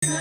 आज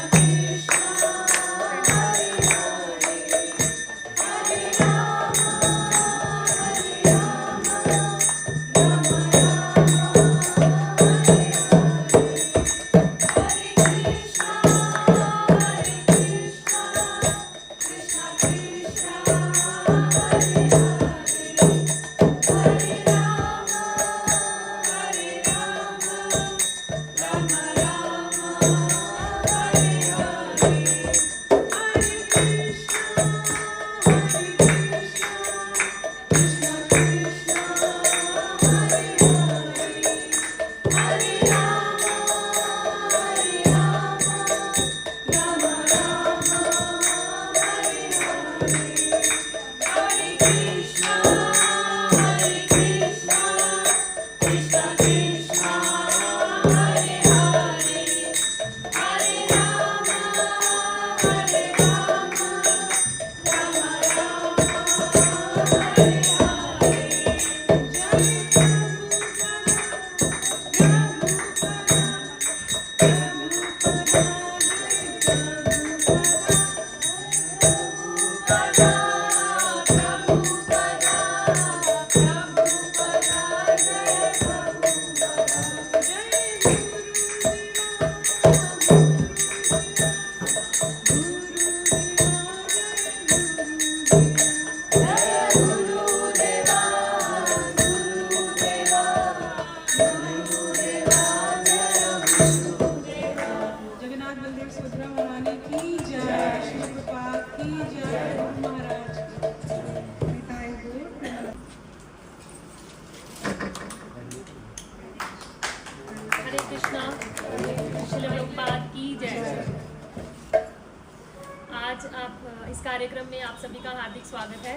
आप इस कार्यक्रम में आप सभी का हार्दिक स्वागत है।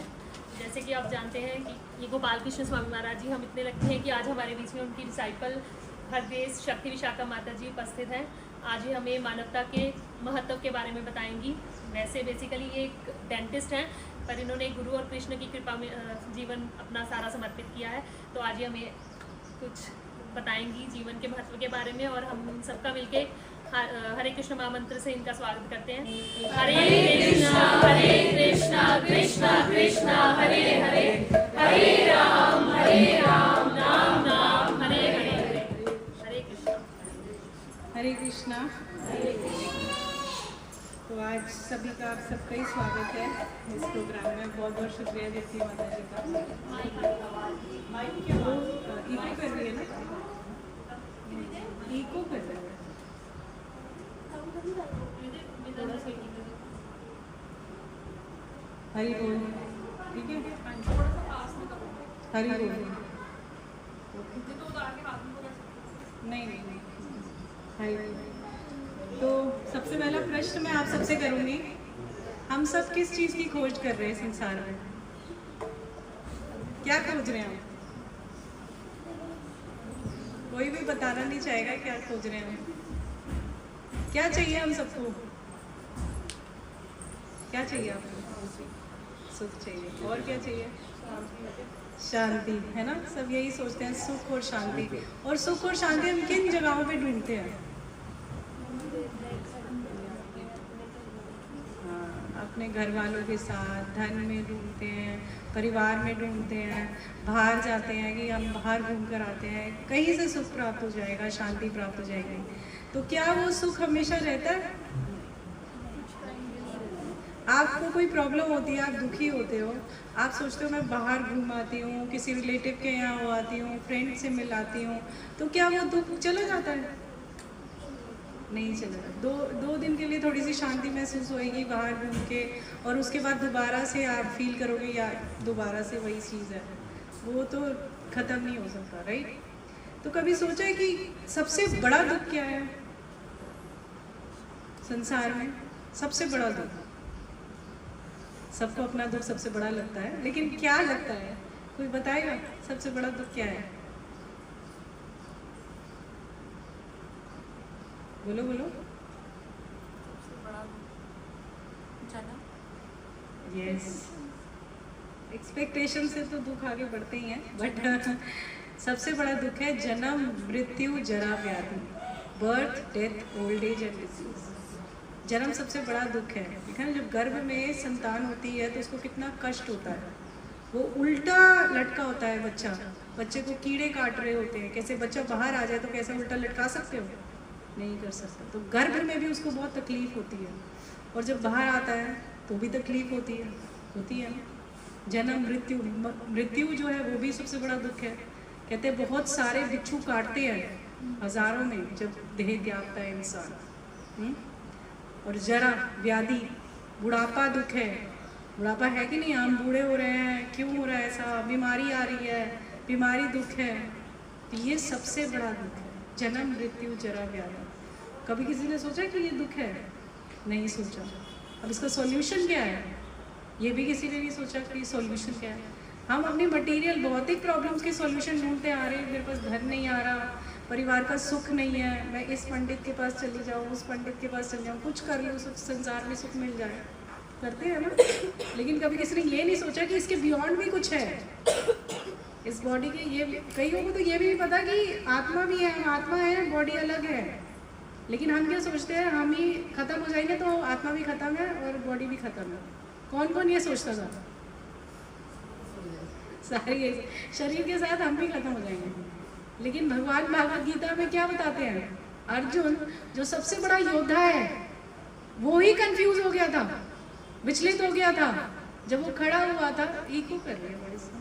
जैसे कि आप जानते हैं कि ये गोपाल कृष्ण स्वामी महाराज जी, हम इतने लगते हैं कि आज हमारे बीच में उनकी डिसाइपल हरदेश शक्ति विशाखा माता जी उपस्थित हैं। आज ये हमें मानवता के महत्व के बारे में बताएंगी। वैसे बेसिकली ये एक डेंटिस्ट हैं, पर इन्होंने गुरु और कृष्ण की कृपा में जीवन अपना सारा समर्पित किया है। तो आज ये हमें कुछ बताएंगी जीवन के महत्व के बारे में, और हम सबका मिलके हरे कृष्ण महामंत्र से इनका स्वागत करते हैं। हरे कृष्णा कृष्णा कृष्णा हरे हरे, हरे राम राम राम हरे हरे। हरे कृष्णा। हरे कृष्णा। तो आज सभी का आप सबका ही स्वागत है इस प्रोग्राम में। बहुत बहुत शुक्रिया देती हूँ माता जी का। इको कर रही है ना, इको कर रही है। हरी बोल, ठीक है, हरी बोल। नहीं, हरी बोल। तो सबसे पहला प्रश्न मैं आप सबसे करूंगी, हम सब किस चीज की खोज कर रहे हैं संसार में? क्या खोज रहे हैं हम? कोई भी बताना नहीं चाहेगा क्या खोज रहे हैं हम? क्या चाहिए हम सबको? क्या चाहिए आपको? सुख चाहिए। और क्या चाहिए? शांति, है ना? सब यही सोचते हैं, सुख और शांति। और सुख और शांति हम किन जगहों पे ढूंढते हैं? अपने घर वालों के साथ, धन में ढूंढते हैं, परिवार में ढूंढते हैं, बाहर जाते हैं कि हम बाहर घूम कर आते हैं, कहीं से सुख प्राप्त हो जाएगा, शांति प्राप्त हो जाएगी। तो क्या वो सुख हमेशा रहता है? आपको कोई प्रॉब्लम होती है, आप दुखी होते हो, आप सोचते हो मैं बाहर घूम आती हूँ, किसी रिलेटिव के यहाँ हो आती हूँ, फ्रेंड से मिल आती हूँ, तो क्या वो दुख चला जाता है? नहीं चला। दो दिन के लिए थोड़ी सी शांति महसूस होएगी बाहर घूम के, और उसके बाद दोबारा से आप फील करोगे यार दोबारा से वही चीज़ है। वो तो ख़त्म नहीं हो सकता, राइट? तो कभी सोचा है कि सबसे बड़ा दुख क्या है संसार में? सबसे बड़ा दुख, सबको अपना दुख सबसे बड़ा लगता है, लेकिन क्या लगता है? कोई बताएगा सबसे बड़ा दुख क्या है? बोलो बोलो। यस, एक्सपेक्टेशन से तो दुख आगे बढ़ते ही हैं, बट सबसे बड़ा दुख है जन्म, मृत्यु, जरा, व्याधि, birth, death, old age and disease. जन्म सबसे बड़ा दुख है। देखा ना, जब गर्भ में संतान होती है तो उसको कितना कष्ट होता है। वो उल्टा लटका होता है बच्चा, बच्चे को कीड़े काट रहे होते हैं। कैसे बच्चा बाहर आ जाए तो कैसे उल्टा लटका सकते हो? नहीं कर सकते। तो गर्भ में भी उसको बहुत तकलीफ होती है, और जब बाहर आता है तो भी तकलीफ होती है ना। जन्म मृत्यु जो है वो भी सबसे बड़ा दुख है। कहते हैं बहुत सारे बिच्छू काटते हैं हजारों में जब देह त्यागता है इंसान। और जरा व्याधि, बुढ़ापा दुख है। बुढ़ापा है कि नहीं? हम बूढ़े हो रहे हैं, क्यों हो रहा है ऐसा? बीमारी आ रही है, बीमारी दुख है। तो ये सबसे बड़ा दुख है, जन्म मृत्यु जरा व्याधि। कभी किसी ने सोचा कि ये दुख है? नहीं सोचा। अब इसका सॉल्यूशन क्या है? ये भी किसी ने नहीं सोचा कि सॉल्यूशन क्या है। हम अपनी मटेरियल भौतिक प्रॉब्लम्स के सॉल्यूशन ढूंढते आ रहे हैं। मेरे पास घर नहीं आ रहा, परिवार का सुख नहीं है, मैं इस पंडित के पास चली जाऊँ, उस पंडित के पास चली जाऊँ, कुछ कर लूँ, संसार में सुख मिल जाए, करते हैं ना। लेकिन कभी किसी ने ये नहीं सोचा कि इसके बियॉन्ड भी कुछ है। इस बॉडी के ये कई लोगों को तो ये भी नहीं पता कि आत्मा भी है, हम आत्मा है, बॉडी अलग है। लेकिन हम क्या सोचते हैं, हम ही खत्म हो जाएंगे तो आत्मा भी खत्म है और बॉडी भी खत्म है। कौन कौन ये सोचता था? सारी शरीर के साथ हम भी खत्म हो जाएंगे। लेकिन भगवान भागवत गीता में क्या बताते हैं? अर्जुन जो सबसे बड़ा योद्धा है वो ही कंफ्यूज हो गया था, विचलित हो गया था। जब वो खड़ा हुआ था, इको कर रहे हैं बड़े से,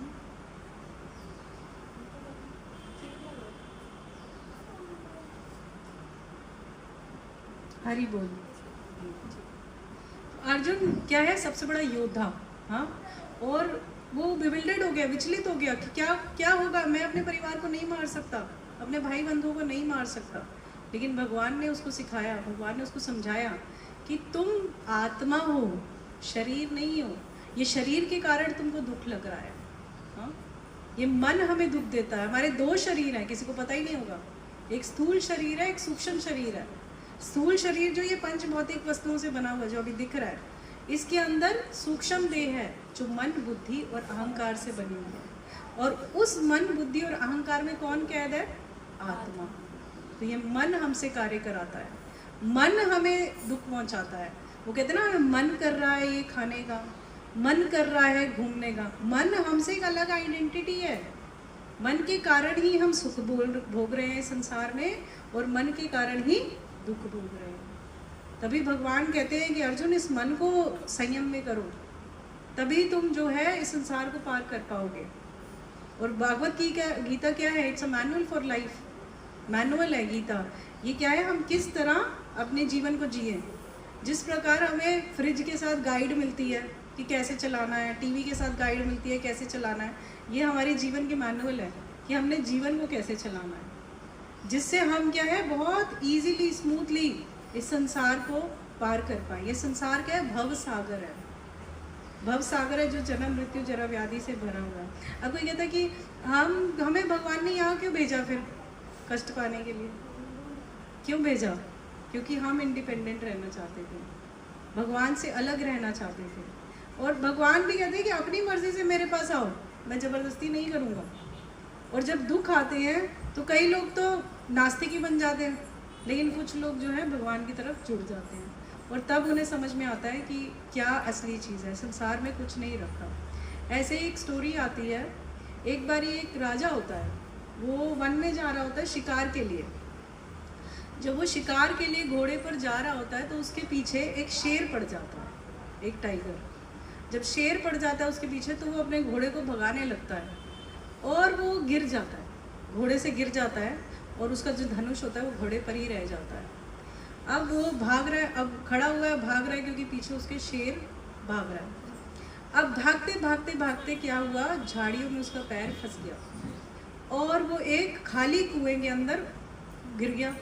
हरि बोल। अर्जुन क्या है? सबसे बड़ा योद्धा। हाँ, और वो बिविल्डेड हो गया, विचलित हो गया कि क्या क्या होगा। मैं अपने परिवार को नहीं मार सकता, अपने भाई बंधुओं को नहीं मार सकता। लेकिन भगवान ने उसको सिखाया, भगवान ने उसको समझाया कि तुम आत्मा हो, शरीर नहीं हो। ये शरीर के कारण तुमको दुख लग रहा है। हाँ, ये मन हमें दुख देता है। हमारे दो शरीर हैं, किसी को पता ही नहीं होगा। एक स्थूल शरीर है, एक सूक्ष्म शरीर है। स्थूल शरीर जो ये पंच भौतिक वस्तुओं से बना हुआ जो अभी दिख रहा है, इसके अंदर सूक्ष्म देह है जो मन, बुद्धि और अहंकार से बनी हुई है। और उस मन, बुद्धि और अहंकार में कौन कैद है? आत्मा। तो ये मन हमसे कार्य कराता है, मन हमें दुख पहुंचाता है। वो कहते हैं ना, मन कर रहा है ये खाने का, मन कर रहा है घूमने का। मन हमसे एक अलग आइडेंटिटी है। मन के कारण ही हम सुख भोग रहे हैं संसार में, और मन के कारण ही दुख भोग रहे हैं। तभी भगवान कहते हैं कि अर्जुन इस मन को संयम में करो, तभी तुम जो है इस संसार को पार कर पाओगे। और भागवत की गीता क्या है? It's a manual for life. Manual है गीता। ये क्या है? हम किस तरह अपने जीवन को जिए। जिस प्रकार हमें फ्रिज के साथ गाइड मिलती है कि कैसे चलाना है, टीवी के साथ गाइड मिलती है कैसे चलाना है, ये हमारे जीवन के मैनुअल है कि हमने जीवन को कैसे चलाना है, जिससे हम क्या है बहुत इजीली, स्मूथली इस संसार को पार कर पाए। ये संसार क्या है? भव सागर है। भव सागर है जो जन्म मृत्यु जरा व्याधि से भरा हुआ है। अब कोई कहता है कि हमें भगवान ने यहाँ क्यों भेजा फिर? कष्ट पाने के लिए क्यों भेजा? क्योंकि हम इंडिपेंडेंट रहना चाहते थे, भगवान से अलग रहना चाहते थे। और भगवान भी कहते हैं कि अपनी मर्जी से मेरे पास आओ, मैं ज़बरदस्ती नहीं करूँगा। और जब दुख आते हैं तो कई लोग तो नास्तिक ही बन जाते हैं, लेकिन कुछ लोग जो है भगवान की तरफ जुड़ जाते हैं। और तब उन्हें समझ में आता है कि क्या असली चीज़ है, संसार में कुछ नहीं रखा। ऐसे ही एक स्टोरी आती है। एक बार एक राजा होता है, वो वन में जा रहा होता है शिकार के लिए। जब वो शिकार के लिए घोड़े पर जा रहा होता है तो उसके पीछे एक शेर पड़ जाता है, एक टाइगर। जब शेर पड़ जाता है उसके पीछे तो वो अपने घोड़े को भगाने लगता है और वो गिर जाता है, घोड़े से गिर जाता है और उसका जो धनुष होता है वो घोड़े पर ही रह जाता है। अब वो भाग रहा है, अब खड़ा हुआ है, भाग रहा है क्योंकि पीछे उसके शेर भाग रहा है। अब भागते भागते भागते क्या हुआ, झाड़ियों में उसका पैर फंस गया और वो एक खाली कुएं के अंदर गिर गया।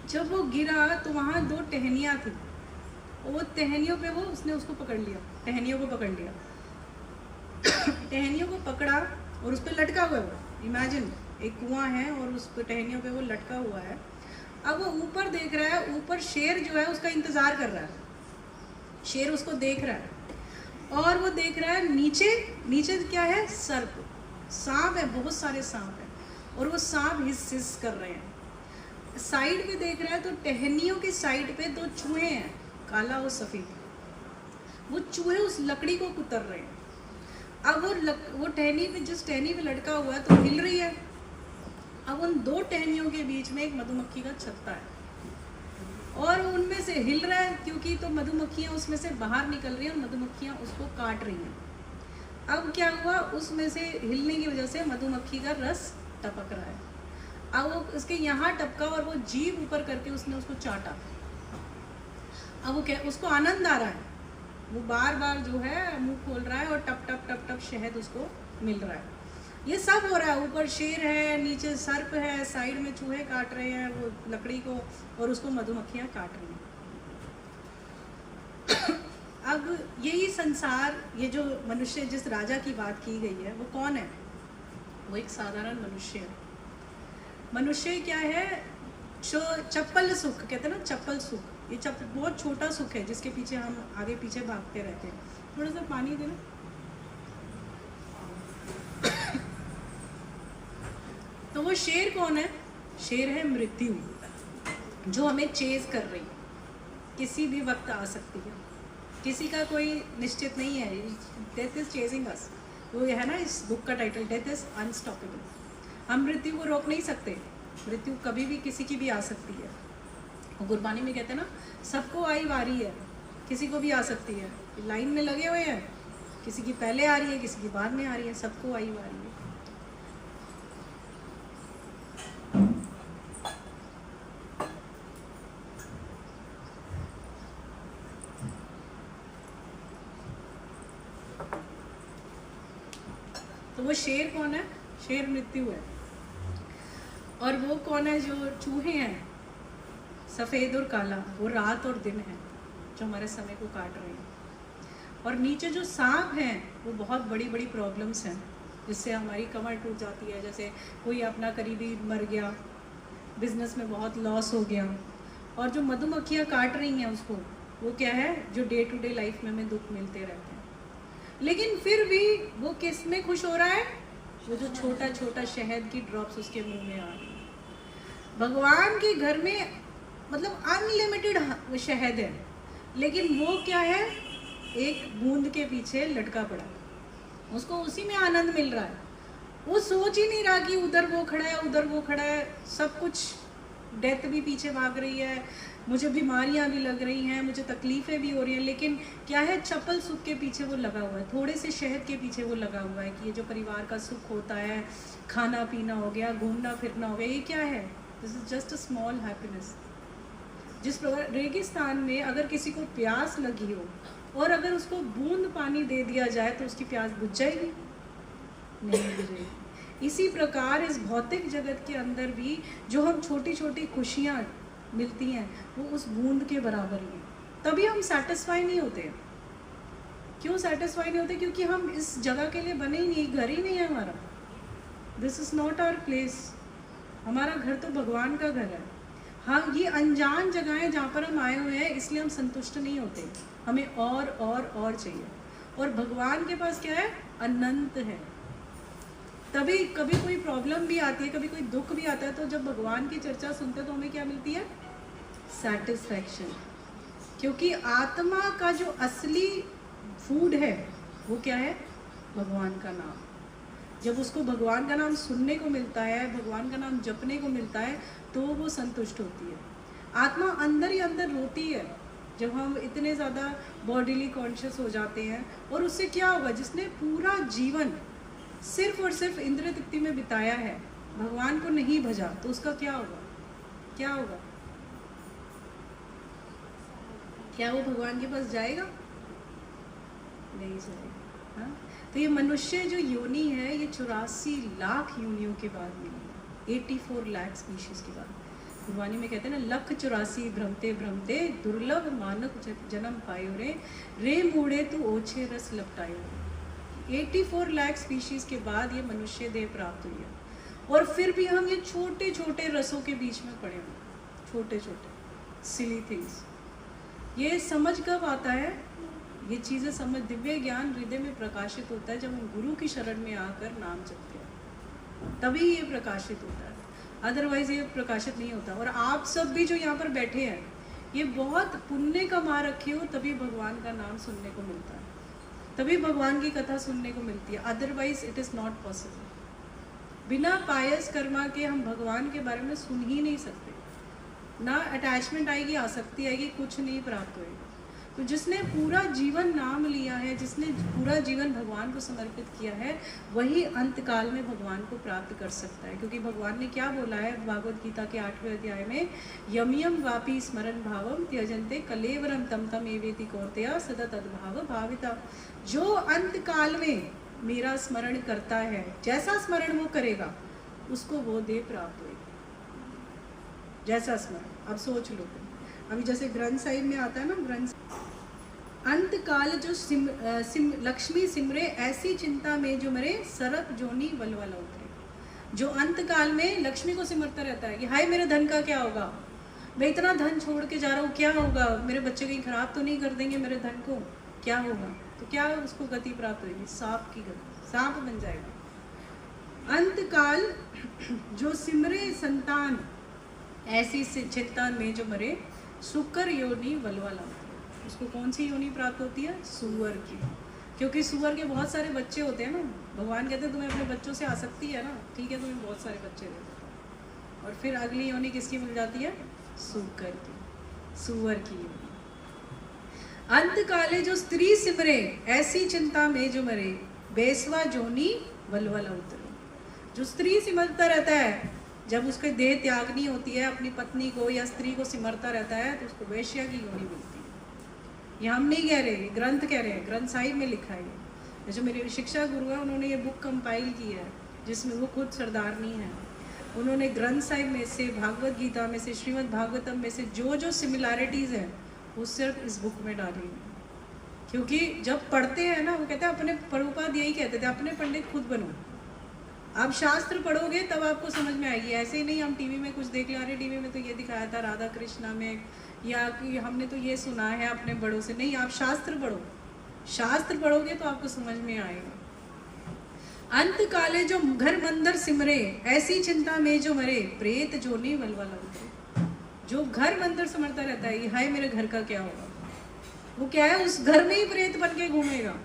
जब वो गिरा तो वहाँ दो टहनियाँ थी, वो टहनियों पे वो उसने उसको पकड़ लिया, टहनियों को पकड़ लिया। टहनियों को पकड़ा और उस पर लटका हुआ है वो। इमेजिन एक कुआं है और उस पर टहनियों पे वो लटका हुआ है। अब वो ऊपर देख रहा है, ऊपर शेर जो है उसका इंतज़ार कर रहा है। शेर उसको देख रहा है और वो देख रहा है नीचे, नीचे क्या है, सर्प, सांप है, बहुत सारे सांप हैं और वो सांप हिस हिस कर रहे हैं। साइड पे देख रहा है तो टहनियों के साइड पे 2 चूहे हैं, काला और सफ़ेद। वो चूहे उस लकड़ी को कुतर रहे हैं। अब वो टहनी पे, जिस टहनी पे लटका हुआ है तो हिल रही है। अब उन 2 टहनियों के बीच में एक मधुमक्खी का छत्ता है और उनमें से हिल रहा है, क्योंकि तो मधुमक्खियाँ उसमें से बाहर निकल रही हैं और मधुमक्खियाँ उसको काट रही हैं। अब क्या हुआ, उसमें से हिलने की वजह से मधुमक्खी का रस टपक रहा है। अब वो उसके यहाँ टपका और वो जीभ ऊपर करके उसने उसको चाटा। अब वो क्या, उसको आनंद आ रहा है, वो बार बार जो है मुंह खोल रहा है और टप टप टप टप शहद उसको मिल रहा है। ये सब हो रहा है, ऊपर शेर है, नीचे सर्प है, साइड में चूहे काट रहे हैं वो लकड़ी को और उसको मधुमक्खियाँ काट रही हैं। अब यही संसार, ये जो मनुष्य, जिस राजा की बात की गई है, वो कौन है? वो एक साधारण मनुष्य है। मनुष्य क्या है? जो चप्पल सुख कहते हैं ना, चप्पल सुख। ये बहुत छोटा सुख है जिसके पीछे हम आगे पीछे भागते रहते हैं। थोड़ा सा पानी देना। तो वो शेर कौन है? शेर है मृत्यु, जो हमें चेज कर रही है, किसी भी वक्त आ सकती है, किसी का कोई निश्चित नहीं है। डेथ इज चेजिंग अस, वो है ना इस बुक का टाइटल, डेथ इज अनस्टॉपेबल। हम मृत्यु को रोक नहीं सकते, मृत्यु कभी भी किसी की भी आ सकती है। और गुरबानी में कहते हैं ना, सबको आई बारी है, किसी को भी आ सकती है। लाइन में लगे हुए हैं, किसी की पहले आ रही है, किसी की बाद में आ रही है, सबको आई बारी है। तो वो शेर कौन है? शेर मृत्यु है। और वो कौन है? जो चूहे हैं सफ़ेद और काला, वो रात और दिन है जो हमारे समय को काट रहे हैं। और नीचे जो सांप हैं वो बहुत बड़ी बड़ी प्रॉब्लम्स हैं, जिससे हमारी कमर टूट जाती है। जैसे कोई अपना करीबी मर गया, बिजनेस में बहुत लॉस हो गया। और जो मधुमक्खियाँ काट रही हैं उसको, वो क्या है? जो डे टू डे लाइफ में हमें दुख मिलते रहते हैं। लेकिन फिर भी वो किस में खुश हो रहा है? वो जो छोटा छोटा शहद की ड्रॉप्स उसके मुंह में आ रही है। भगवान के घर में मतलब अनलिमिटेड शहद है, लेकिन वो क्या है? एक बूंद के पीछे लटका पड़ा, उसको उसी में आनंद मिल रहा है। वो सोच ही नहीं रहा कि उधर वो खड़ा है, उधर वो खड़ा है। सब कुछ, डेथ भी पीछे भाग रही है, मुझे बीमारियां भी लग रही हैं, मुझे तकलीफ़ें भी हो रही हैं, लेकिन क्या है? चप्पल सुख के पीछे वो लगा हुआ है, थोड़े से शहद के पीछे वो लगा हुआ है कि ये जो परिवार का सुख होता है, खाना पीना हो गया, घूमना फिरना हो गया, ये क्या है? This is just a small happiness. जिस प्रकार रेगिस्तान में अगर किसी को प्यास लगी हो और अगर उसको बूंद पानी दे दिया जाए तो उसकी प्यास बुझ जाएगी? नहीं बुझेगी। इसी प्रकार इस भौतिक जगत के अंदर भी जो हम छोटी छोटी खुशियाँ मिलती हैं, वो उस बूंद के बराबर ही है। तभी हम सेटिस्फाई नहीं होते। क्यों सेटिस्फाई नहीं होते? क्योंकि हम इस जगह के लिए बने ही नहीं, घर ही नहीं है हमारा। This is not our place. हमारा घर तो भगवान का घर है। हम ये अनजान जगहें जहाँ पर हम आए हुए हैं, इसलिए हम संतुष्ट नहीं होते, हमें और चाहिए। और भगवान के पास क्या है? अनंत है। तभी कभी कोई प्रॉब्लम भी आती है, कभी कोई दुख भी आता है, तो जब भगवान की चर्चा सुनते हैं तो हमें क्या मिलती है? सेटिस्फैक्शन। क्योंकि आत्मा का जो असली फूड है वो क्या है? भगवान का नाम। जब उसको भगवान का नाम सुनने को मिलता है, भगवान का नाम जपने को मिलता है, तो वो संतुष्ट होती है। आत्मा अंदर ही अंदर रोती है जब हम इतने ज़्यादा बॉडीली कॉन्शियस हो जाते हैं। और उससे क्या होगा? जिसने पूरा जीवन सिर्फ और सिर्फ इंद्रिय तृप्ति में बिताया है, भगवान को नहीं भजा, तो उसका क्या होगा? क्या होगा? क्या वो भगवान के पास जाएगा? नहीं जाएगा। हाँ, तो ये मनुष्य जो योनि है, ये 84 लाख योनियों के बाद मिली है, 84 लाख स्पीशीज के बाद। गुरबानी में कहते हैं ना, 184 भ्रमते भ्रमते दुर्लभ मानव जन्म पायो रे मूढ़े तू ओछे रस लपटायो। 84 लाख स्पीशीज के बाद ये मनुष्य देह प्राप्त हुई है। और फिर भी हम ये छोटे छोटे रसों के बीच में पड़े हुए, छोटे छोटे सिली थिंग्स। ये समझ कब आता है? ये चीज़ें समझ, दिव्य ज्ञान हृदय में प्रकाशित होता है जब हम गुरु की शरण में आकर नाम जपते हैं, तभी ये प्रकाशित होता है। अदरवाइज ये प्रकाशित नहीं होता। और आप सब भी जो यहाँ पर बैठे हैं, ये बहुत पुण्य कमा रखे हो, तभी भगवान का नाम सुनने को मिलता है, तभी भगवान की कथा सुनने को मिलती है, otherwise it is not possible. बिना पायस कर्मा के हम भगवान के बारे में सुन ही नहीं सकते। ना अटैचमेंट आएगी, आसक्ति आएगी, कुछ नहीं प्राप्त होएगा। तो जिसने पूरा जीवन नाम लिया है, जिसने पूरा जीवन भगवान को समर्पित किया है, वही अंतकाल में भगवान को प्राप्त कर सकता है। क्योंकि भगवान ने क्या बोला है भागवत गीता के 8वें अध्याय में, यमियम वापी स्मरण भावम त्यजन्ते कलेवरम तम तम एवेति कौरतेया सदा तद्भाव भाविता। जो अंतकाल में मेरा स्मरण करता है, जैसा स्मरण वो करेगा उसको वो देह प्राप्त होगी, जैसा स्मरण। अब सोच लो, अभी जैसे ग्रंथ साहिब में आता है ना, ग्रंथ अंतकाल जो लक्ष्मी सिमरे ऐसी चिंता में जो मरे सरप जोनी वलवला उतरे। जो अंतकाल में लक्ष्मी को सिमरता रहता है कि हाय मेरे धन का क्या होगा, मैं इतना धन छोड़ के जा रहा हूँ, क्या होगा, मेरे बच्चे कहीं खराब तो नहीं कर देंगे मेरे धन को, क्या होगा, तो क्या उसको गति प्राप्त होगी, सांप की गति, सांप बन जाएगा। अंतकाल जो सिमरे संतान ऐसी चिंता में जो मरे सुकर योनि वलवला, उसको कौन सी योनि प्राप्त होती है, सुअर की। क्योंकि सुअर के बहुत सारे बच्चे होते हैं ना, भगवान कहते हैं तुम्हें अपने बच्चों से आसक्ति है ना, ठीक है तुम्हें बहुत सारे बच्चे दे देता हूं। और फिर अगली योनि किसकी मिल जाती है, सुकर की, सुअर की योनि। अंतकाले जो स्त्री सिमरे ऐसी चिंता में जो मरे बेसवा जोनी वलवला उतरे। जो स्त्री सिमरता रहता है, जब उसके देह त्यागनी होती है, अपनी पत्नी को या स्त्री को सिमरता रहता है, तो उसको वैश्या की योनि मिलती है। ये हम नहीं कह रहे, ग्रंथ कह रहे हैं, ग्रंथ साहिब में लिखा है। जो मेरे शिक्षा गुरु है उन्होंने ये बुक कंपाइल की है, जिसमें वो खुद सरदारनी है। उन्होंने ग्रंथ साहिब में से, भागवत गीता में से, श्रीमद् भागवतम में से जो जो सिमिलैरिटीज़ हैं वो सिर्फ इस बुक में डाली है। क्योंकि जब पढ़ते हैं ना, वो कहते हैं अपने, प्रभुपाद यही कहते थे, अपने पंडित खुद बनो। आप शास्त्र पढ़ोगे तब आपको समझ में आएगी। ऐसे ही नहीं हम टीवी में कुछ देख ला रहे, टीवी में तो ये दिखाया था राधा कृष्णा में, या कि हमने तो ये सुना है अपने बड़ों से। नहीं, आप शास्त्र पढ़ो, शास्त्र पढ़ोगे तो आपको समझ में आएगा। अंत काले जो घर मंदिर सिमरे ऐसी चिंता में जो मरे प्रेत जोनी वलवला उतरे। जो घर मंदिर सिमरता रहता है, हाय मेरे घर का क्या होगा, वो क्या है, उस घर में ही प्रेत बन के घूमेगा।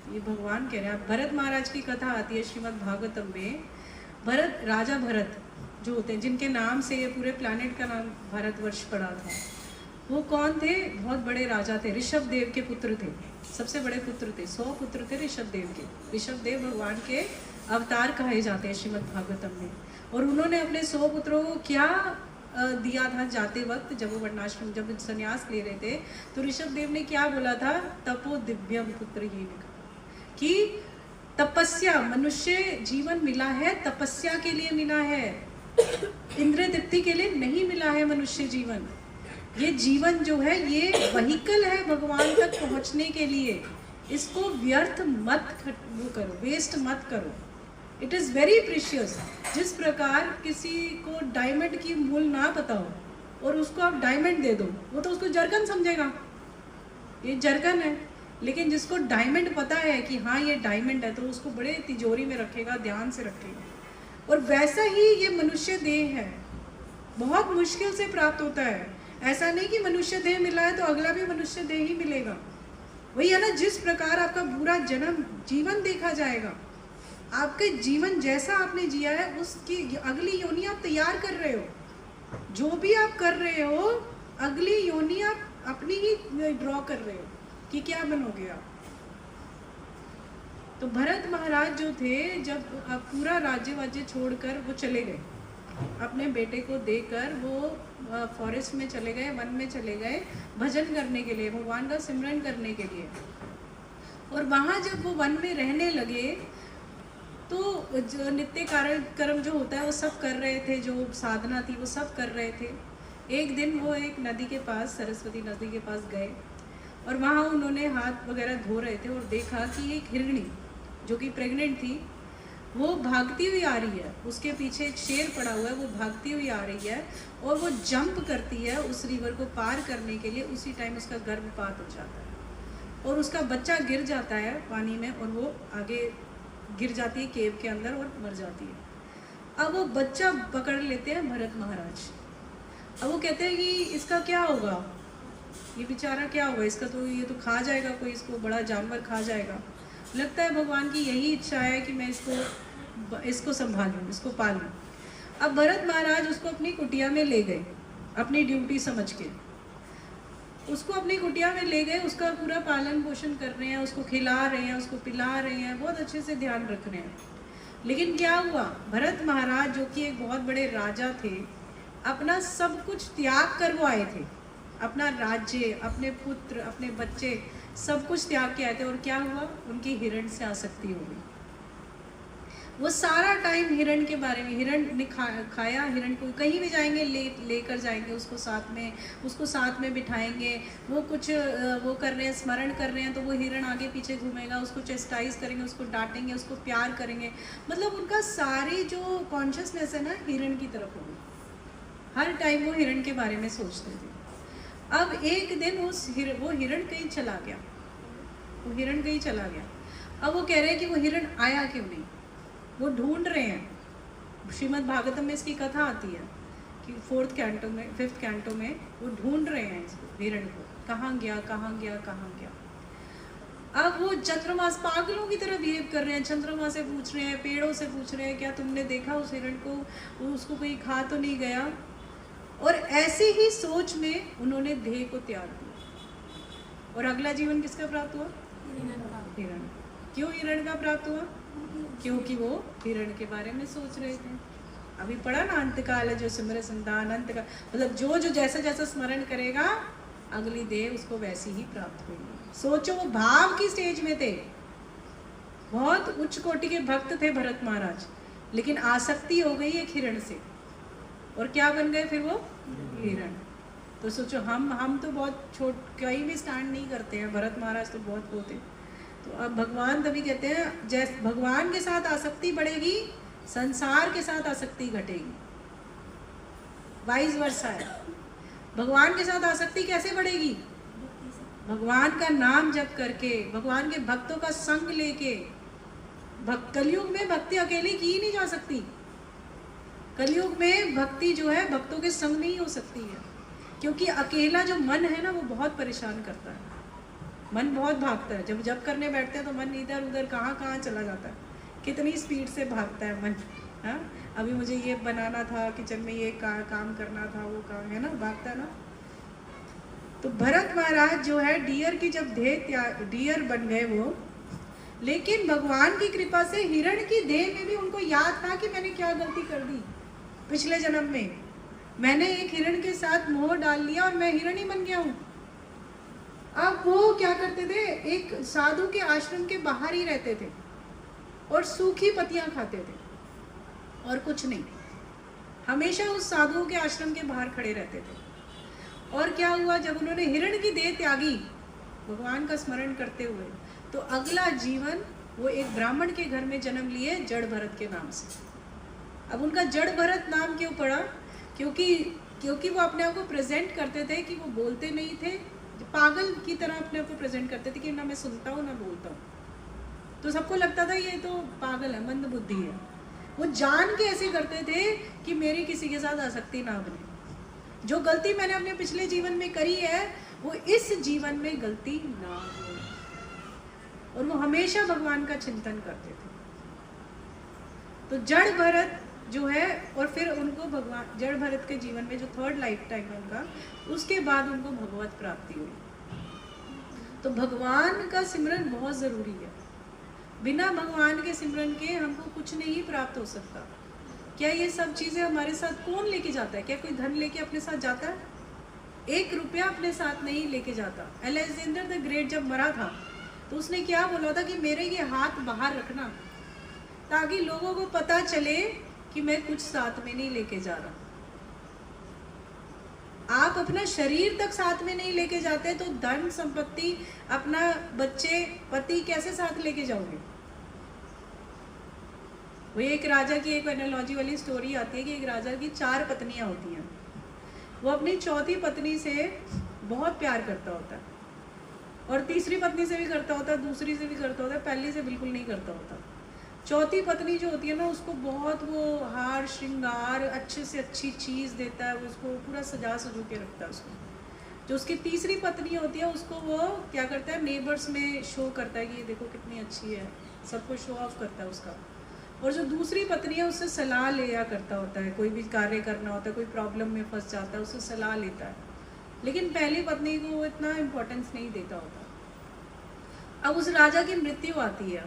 ये भगवान कह रहे हैं। भरत महाराज की कथा आती है श्रीमद् भागवतम में। भरत, राजा भरत जो होते हैं, जिनके नाम से ये पूरे प्लैनेट का नाम भारतवर्ष पड़ा था, वो कौन थे, बहुत बड़े राजा थे, ऋषभ देव के पुत्र थे, सबसे बड़े पुत्र थे, 100 पुत्र थे ऋषभ देव के। ऋषभ देव भगवान के अवतार कहे जाते हैं श्रीमद् भागवतम में। और उन्होंने अपने 100 पुत्रों को क्या दिया था जाते वक्त, जब वो वर्णाश्रम, जब संन्यास ले रहे थे, तो ऋषभ देव ने क्या बोला था, तपो दिव्यम पुत्र ही लिखा कि तपस्या, मनुष्य जीवन मिला है तपस्या के लिए मिला है, इंद्रिय तृप्ति के लिए नहीं मिला है मनुष्य जीवन। ये जीवन जो है ये व्हीकल है भगवान तक पहुंचने के लिए। इसको व्यर्थ मत वो करो, वेस्ट मत करो। It is very precious. जिस प्रकार किसी को डायमंड की मूल ना पता हो और उसको आप डायमंड दे दो, वो तो उसको जरकन समझेगा, ये जरकन है। लेकिन जिसको डायमंड पता है कि हाँ ये डायमंड है, तो उसको बड़े तिजोरी में रखेगा, ध्यान से रखेगा। और वैसा ही ये मनुष्य देह है, बहुत मुश्किल से प्राप्त होता है। ऐसा नहीं कि मनुष्य देह मिला है तो अगला भी मनुष्य देह ही मिलेगा। वही है ना, जिस प्रकार आपका पूरा जन्म जीवन देखा जाएगा, आपके जीवन जैसा आपने जिया है उसकी अगली योनि आप तैयार कर रहे हो। जो भी आप कर रहे हो, अगली योनि आप अपनी ही ड्रॉ कर रहे हो कि क्या बनोगे आप। तो भरत महाराज जो थे, जब पूरा राज्य वाज्य छोड़कर वो चले गए, अपने बेटे को देकर वो फॉरेस्ट में चले गए, वन में चले गए भजन करने के लिए, भगवान का सिमरन करने के लिए। और वहाँ जब वो वन में रहने लगे तो जो नित्य कर्म जो होता है वो सब कर रहे थे, जो साधना थी वो सब कर रहे थे। एक दिन वो एक नदी के पास, सरस्वती नदी के पास गए और वहाँ उन्होंने हाथ वगैरह धो रहे थे और देखा कि एक हिरणी जो कि प्रेग्नेंट थी वो भागती हुई आ रही है, उसके पीछे एक शेर पड़ा हुआ है, वो भागती हुई आ रही है और वो जंप करती है उस रिवर को पार करने के लिए। उसी टाइम उसका गर्भपात हो जाता है और उसका बच्चा गिर जाता है पानी में और वो आगे गिर जाती है केव के अंदर और मर जाती है। अब वो बच्चा पकड़ लेते हैं भरत महाराज। अब वो कहते हैं कि इसका क्या होगा, ये बेचारा क्या होगा, इसका तो ये तो खा जाएगा, कोई इसको बड़ा जानवर खा जाएगा। लगता है भगवान की यही इच्छा है कि मैं इसको संभालूं, इसको पालूं। अब भरत महाराज उसको अपनी कुटिया में ले गए, अपनी ड्यूटी समझ के उसको अपनी कुटिया में ले गए। उसका पूरा पालन पोषण कर रहे हैं, उसको खिला रहे हैं, उसको पिला रहे हैं, बहुत अच्छे से ध्यान रख रहे हैं। लेकिन क्या हुआ, भरत महाराज जो कि एक बहुत बड़े राजा थे, अपना सब कुछ त्याग कर वो आए थे, अपना राज्य, अपने पुत्र, अपने बच्चे, सब कुछ त्याग के आए थे। और क्या हुआ, उनकी हिरण से आसक्ति हो गई। वो सारा टाइम हिरण के बारे में, हिरण ने खाया, हिरण को कहीं भी जाएंगे लेकर जाएंगे उसको साथ में बिठाएंगे। वो कुछ वो कर रहे हैं, स्मरण कर रहे हैं, तो वो हिरण आगे पीछे घूमेगा, उसको चेस्टाइज करेंगे, उसको डांटेंगे, उसको प्यार करेंगे। मतलब उनका सारी जो कॉन्शियसनेस है ना, हिरण की तरफ हो गई। हर टाइम वो हिरण के बारे में सोचते थे। अब एक दिन वो हिरण कहीं चला गया, अब वो कह रहे हैं कि वो हिरण आया क्यों नहीं, वो ढूंढ रहे हैं। श्रीमद् भागवतम में इसकी कथा आती है कि 5th कैंटो में वो ढूंढ रहे हैं इसको, हिरण को, कहाँ गया। अब वो चंद्रमा पागलों की तरह बिहेव कर रहे हैं, चंद्रमा से पूछ रहे हैं, पेड़ों से पूछ रहे हैं, क्या तुमने देखा उस हिरण को, उसको कोई खा तो नहीं गया। और ऐसी ही सोच में उन्होंने देह को त्याग दिया। और अगला जीवन किसका प्राप्त हुआ, हिरण। क्यों हिरण का प्राप्त हुआ, क्योंकि वो हिरण के बारे में सोच रहे थे। अभी पढ़ा ना, अंतकाल है जो सिमर संतान, अंतकाल मतलब जो जैसा स्मरण करेगा अगली देह उसको वैसी ही प्राप्त होगी। सोचो, वो भाव की स्टेज में थे, बहुत उच्च कोटि के भक्त थे भरत महाराज, लेकिन आसक्ति हो गई एक हिरण से, और क्या बन गए फिर वो हिरण। तो सोचो, हम तो बहुत कहीं भी स्टैंड नहीं करते हैं, भरत महाराज तो बहुत होते। तो अब भगवान तभी कहते हैं, जैसे भगवान के साथ आसक्ति बढ़ेगी, संसार के साथ आसक्ति घटेगी, वाइस वर्सा है। भगवान के साथ आसक्ति कैसे बढ़ेगी, भगवान का नाम जप करके, भगवान के भक्तों का संग लेके। कलयुग में भक्ति अकेले की ही नहीं जा सकती, कलयुग में भक्ति जो है भक्तों के संग में ही हो सकती है, क्योंकि अकेला जो मन है ना वो बहुत परेशान करता है, मन बहुत भागता है। जब जप करने बैठते हैं तो मन इधर उधर कहाँ चला जाता है, कितनी स्पीड से भागता है मन। हाँ, अभी मुझे ये बनाना था, किचन में ये काम करना था, वो काम है ना, भागता है ना। तो भरत महाराज जो है डियर की जब डियर बन गए वो, लेकिन भगवान की कृपा से हिरण की देह में भी उनको याद था कि मैंने क्या गलती कर दी पिछले जन्म में, मैंने एक हिरण के साथ मोह डाल लिया और मैं हिरण ही बन गया हूँ। अब वो क्या करते थे, एक साधु के आश्रम के बाहर ही रहते थे और सूखी पत्तियां खाते थे और कुछ नहीं, हमेशा उस साधुओं के आश्रम के बाहर खड़े रहते थे। और क्या हुआ, जब उन्होंने हिरण की देह त्यागी भगवान का स्मरण करते हुए, तो अगला जीवन वो एक ब्राह्मण के घर में जन्म लिए, जड़ भरत के नाम से। अब उनका जड़ भरत नाम क्यों पड़ा, क्योंकि वो अपने आप को प्रेजेंट करते थे कि वो बोलते नहीं थे, पागल की तरह अपने आप को प्रेजेंट करते थे कि ना मैं सुनता हूँ ना बोलता हूँ। तो सबको लगता था ये तो पागल है, मंद बुद्धि है। वो जान के ऐसे करते थे कि मेरी किसी के साथ आसक्ति ना बने, जो गलती मैंने अपने पिछले जीवन में करी है वो इस जीवन में गलती ना हो। और वो हमेशा भगवान का चिंतन करते थे। तो जड़ भरत जो है, और फिर उनको भगवान, जड़ भरत के जीवन में जो 3rd लाइफ टाइम है उनका, उसके बाद उनको भगवत प्राप्ति हुई। तो भगवान का सिमरन बहुत ज़रूरी है, बिना भगवान के सिमरन के हमको कुछ नहीं प्राप्त हो सकता। क्या ये सब चीज़ें हमारे साथ कौन लेके जाता है, क्या कोई धन लेके अपने साथ जाता है? 1 रुपया अपने साथ नहीं लेके जाता। अलेक्जेंडर द ग्रेट जब मरा था तो उसने क्या बोला था कि मेरे ये हाथ बाहर रखना, ताकि लोगों को पता चले कि मैं कुछ साथ में नहीं लेके जा रहा। आप अपना शरीर तक साथ में नहीं लेके जाते तो धन संपत्ति, अपना बच्चे, पति कैसे साथ लेके जाओगे? वो एक राजा की एक एनालॉजी वाली स्टोरी आती है कि एक राजा की 4 पत्नियां होती हैं। वो अपनी 4थी पत्नी से बहुत प्यार करता होता है, और तीसरी पत्नी से भी करता होता है, दूसरी से भी करता होता है, पहली से बिल्कुल नहीं करता होता। चौथी पत्नी जो होती है ना, उसको बहुत वो हार श्रृंगार अच्छे से अच्छी चीज़ देता है, उसको पूरा सजा सजू के रखता है उसको। जो उसकी तीसरी पत्नी होती है, उसको वो क्या करता है, नेबर्स में शो करता है कि ये देखो कितनी अच्छी है, सबको शो ऑफ करता है उसका। और जो दूसरी पत्नी है, उससे सलाह लिया करता होता है, कोई भी कार्य करना होता है, कोई प्रॉब्लम में फंस जाता है, उससे सलाह लेता है। लेकिन पहली पत्नी को वो इतना इम्पोर्टेंस नहीं देता होता। अब उस राजा की मृत्यु आती है,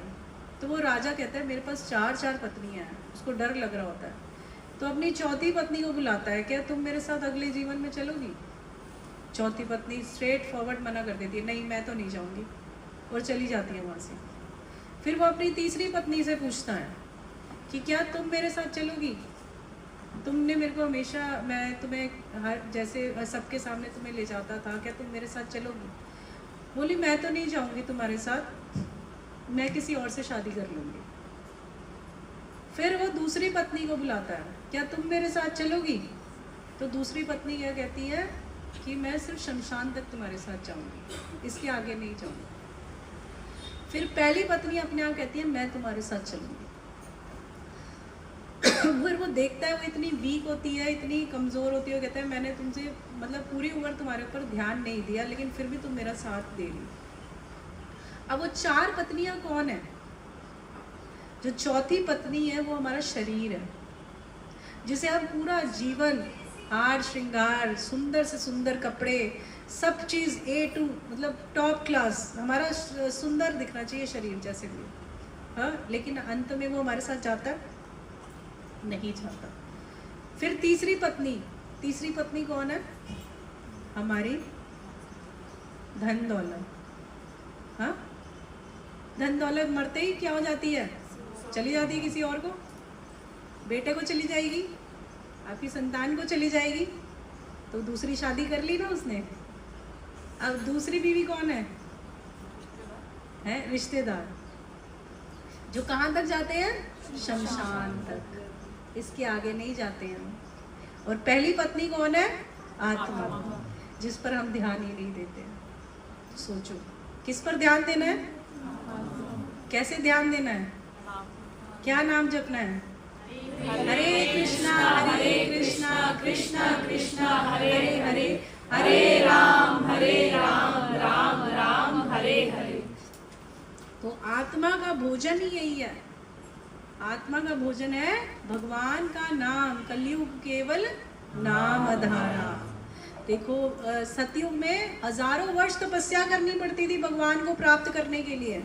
तो वो राजा कहता है मेरे पास 4 पत्नियां हैं, उसको डर लग रहा होता है। तो अपनी चौथी पत्नी को बुलाता है, क्या तुम मेरे साथ अगले जीवन में चलोगी? चौथी पत्नी स्ट्रेट फॉरवर्ड मना कर देती है, नहीं मैं तो नहीं जाऊंगी, और चली जाती है वहाँ से। फिर वो अपनी तीसरी पत्नी से पूछता है कि क्या तुम मेरे साथ चलोगी? तुमने मेरे को हमेशा, मैं तुम्हें हर जैसे सबके सामने तुम्हें ले जाता था, क्या तुम मेरे साथ चलोगी? बोली मैं तो नहीं जाऊंगी तुम्हारे साथ, मैं किसी और से शादी कर लूँगी। फिर वो दूसरी पत्नी को बुलाता है, क्या तुम मेरे साथ चलोगी? तो दूसरी पत्नी क्या कहती है कि मैं सिर्फ शमशान तक तुम्हारे साथ जाऊंगी, इसके आगे नहीं जाऊंगी। फिर पहली पत्नी अपने आप कहती है मैं तुम्हारे साथ चलूंगी। फिर वो देखता है वो इतनी वीक होती है, इतनी कमज़ोर होती है, वो कहता है मैंने तुमसे मतलब पूरी उम्र तुम्हारे ऊपर ध्यान नहीं दिया, लेकिन फिर भी तुम मेरा साथ दे रही। अब वो 4 पत्नियां कौन है? जो चौथी पत्नी है वो हमारा शरीर है, जिसे हम पूरा जीवन हार श्रृंगार, सुंदर से सुंदर कपड़े, सब चीज़ A to मतलब टॉप क्लास, हमारा सुंदर दिखना चाहिए शरीर जैसे भी, हाँ। लेकिन अंत में वो हमारे साथ जाता है? नहीं जाता। फिर तीसरी पत्नी कौन है? हमारी धन दौलत, हाँ। धन दौलत मरते ही क्या हो जाती है? चली जाती है किसी और को। बेटे को चली जाएगी, आपकी संतान को चली जाएगी, तो दूसरी शादी कर ली ना उसने। अब दूसरी बीवी कौन है? रिश्तेदार, जो कहाँ तक जाते हैं? शमशान तक, इसके आगे नहीं जाते हैं। और पहली पत्नी कौन है? आत्मा, जिस पर हम ध्यान ही नहीं देते। सोचो किस पर ध्यान देना है, कैसे ध्यान देना है, क्या नाम जपना है? हरे कृष्णा कृष्णा कृष्णा हरे हरे, हरे राम राम राम हरे हरे। तो आत्मा का भोजन ही यही है। आत्मा का भोजन है भगवान का नाम। कलयुग केवल नाम आधारा। देखो सतयुग में हजारों वर्ष तपस्या करनी पड़ती थी भगवान को प्राप्त करने के लिए,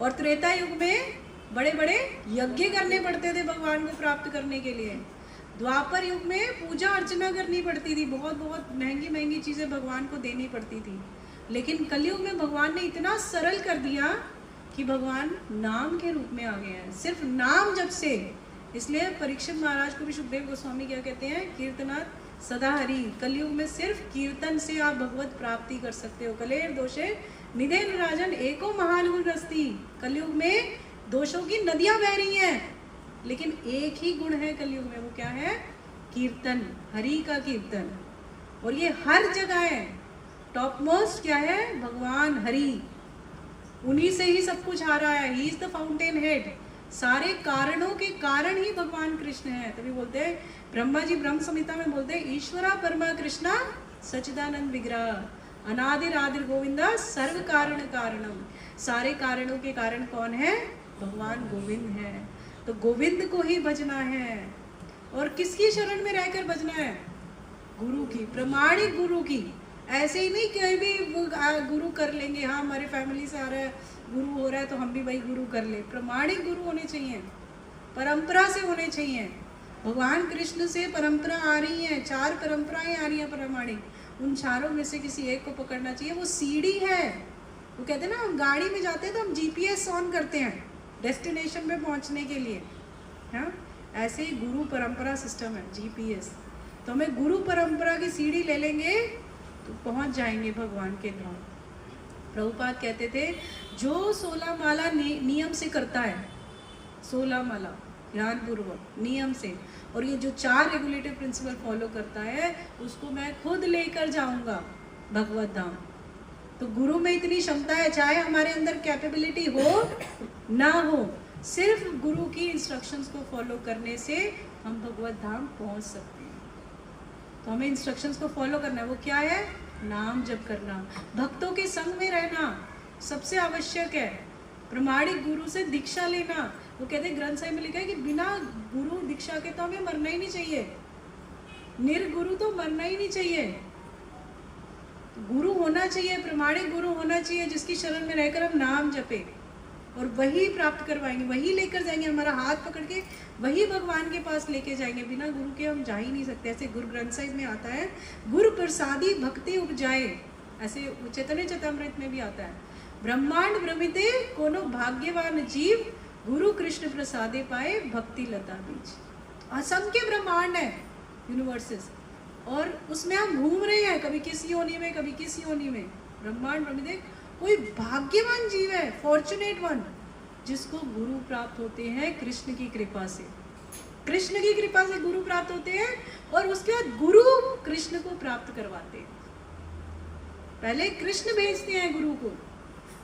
और त्रेता युग में बड़े बड़े यज्ञ करने पड़ते थे भगवान को प्राप्त करने के लिए। द्वापर युग में पूजा अर्चना करनी पड़ती थी, बहुत बहुत महंगी महंगी चीज़ें भगवान को देनी पड़ती थी। लेकिन कलयुग में भगवान ने इतना सरल कर दिया कि भगवान नाम के रूप में आ गए हैं, सिर्फ नाम जब से। इसलिए परीक्षित महाराज को भी सुखदेव गोस्वामी क्या कहते हैं? कीर्तनात् सदा हरि। कलयुग में सिर्फ कीर्तन से आप भगवत प्राप्ति कर सकते हो। कलेर दोषे निधेन राजन एको महान रस्ती। कलयुग में दोषों की नदियां बह रही हैं, लेकिन एक ही गुण है कलयुग में, वो क्या है? कीर्तन, हरि का कीर्तन। और ये हर जगह है। टॉप मोस्ट क्या है? भगवान हरि। उन्हीं से ही सब कुछ आ रहा है। He is the fountain head. सारे कारणों के कारण ही भगवान कृष्ण है। तभी बोलते हैं ब्रह्मा जी ब्रह्म संहिता में बोलते हैं ईश्वरा परमा कृष्णा सच्चिदानंद विग्रह अनादिर आदिर गोविंदा सर्व कारण कारणम। सारे कारणों के कारण कौन है? भगवान गोविंद है। तो गोविंद को ही भजना है। और किसकी शरण में रहकर भजना है? गुरु की, प्रमाणिक गुरु की। ऐसे ही नहीं कहीं भी गुरु कर लेंगे, हाँ हमारे फैमिली से आ रहा है गुरु हो रहा है तो हम भी वही गुरु कर ले। प्रमाणिक गुरु होने चाहिए, परंपरा से होने चाहिए। भगवान कृष्ण से परंपरा आ रही है, 4 परंपराएं आ रही हैं प्रमाणिक। उन चारों में से किसी एक को पकड़ना चाहिए। वो सीढ़ी है। वो कहते हैं ना, हम गाड़ी में जाते हैं तो हम GPS ऑन करते हैं डेस्टिनेशन पे पहुंचने के लिए, हाँ। ऐसे ही गुरु परंपरा सिस्टम है, GPS। तो हमें गुरु परंपरा की सीढ़ी ले लेंगे तो पहुंच जाएंगे भगवान के धाम। प्रभुपाद कहते थे जो 16 माला नियम से करता है, 16 माला ध्यानपूर्वक नियम से, और ये जो 4 रेगुलेटिव प्रिंसिपल फॉलो करता है, उसको मैं खुद लेकर जाऊंगा भगवत धाम। तो गुरु में इतनी क्षमता है, चाहे हमारे अंदर कैपेबिलिटी हो ना हो, सिर्फ गुरु की इंस्ट्रक्शंस को फॉलो करने से हम भगवत धाम पहुंच सकते हैं। तो हमें इंस्ट्रक्शंस को फॉलो करना है। वो क्या है? नाम जप करना, भक्तों के संग में रहना सबसे आवश्यक है। प्रमाणिक गुरु से दीक्षा लेना। वो कहते हैं, ग्रंथ साहिब में लिखा है कि बिना गुरु दीक्षा के तो हमें मरना ही नहीं चाहिए, निर्गुरु तो मरना ही नहीं चाहिए। गुरु होना चाहिए, प्रमाणिक गुरु होना चाहिए, जिसकी शरण में रहकर हम नाम जपे और वही प्राप्त करवाएंगे, वही लेकर जाएंगे, हमारा हाथ पकड़ के वही भगवान के पास लेके जाएंगे। बिना गुरु के हम जा ही नहीं सकते। ऐसे गुरु ग्रंथ साहिब में आता है, गुरु प्रसादी भक्ति उपजाए, ऐसे चैतन्य चैतामृत में भी आता है, ब्रह्मांड भ्रमिते कोनो भाग्यवान जीव, गुरु कृष्ण प्रसादे पाए भक्ति लता बीज। असंख्य ब्रह्मांड है, यूनिवर्सेस, और उसमें हम घूम रहे हैं, कभी किस योनि में, कभी किस योनि में। ब्रह्मांड भ्रमिते कोई भाग्यवान जीव है, फॉर्चुनेट वन, जिसको गुरु प्राप्त होते हैं कृष्ण की कृपा से। कृष्ण की कृपा से गुरु प्राप्त होते हैं और उसके बाद गुरु कृष्ण को प्राप्त करवाते हैं। पहले कृष्ण भेजते हैं गुरु को।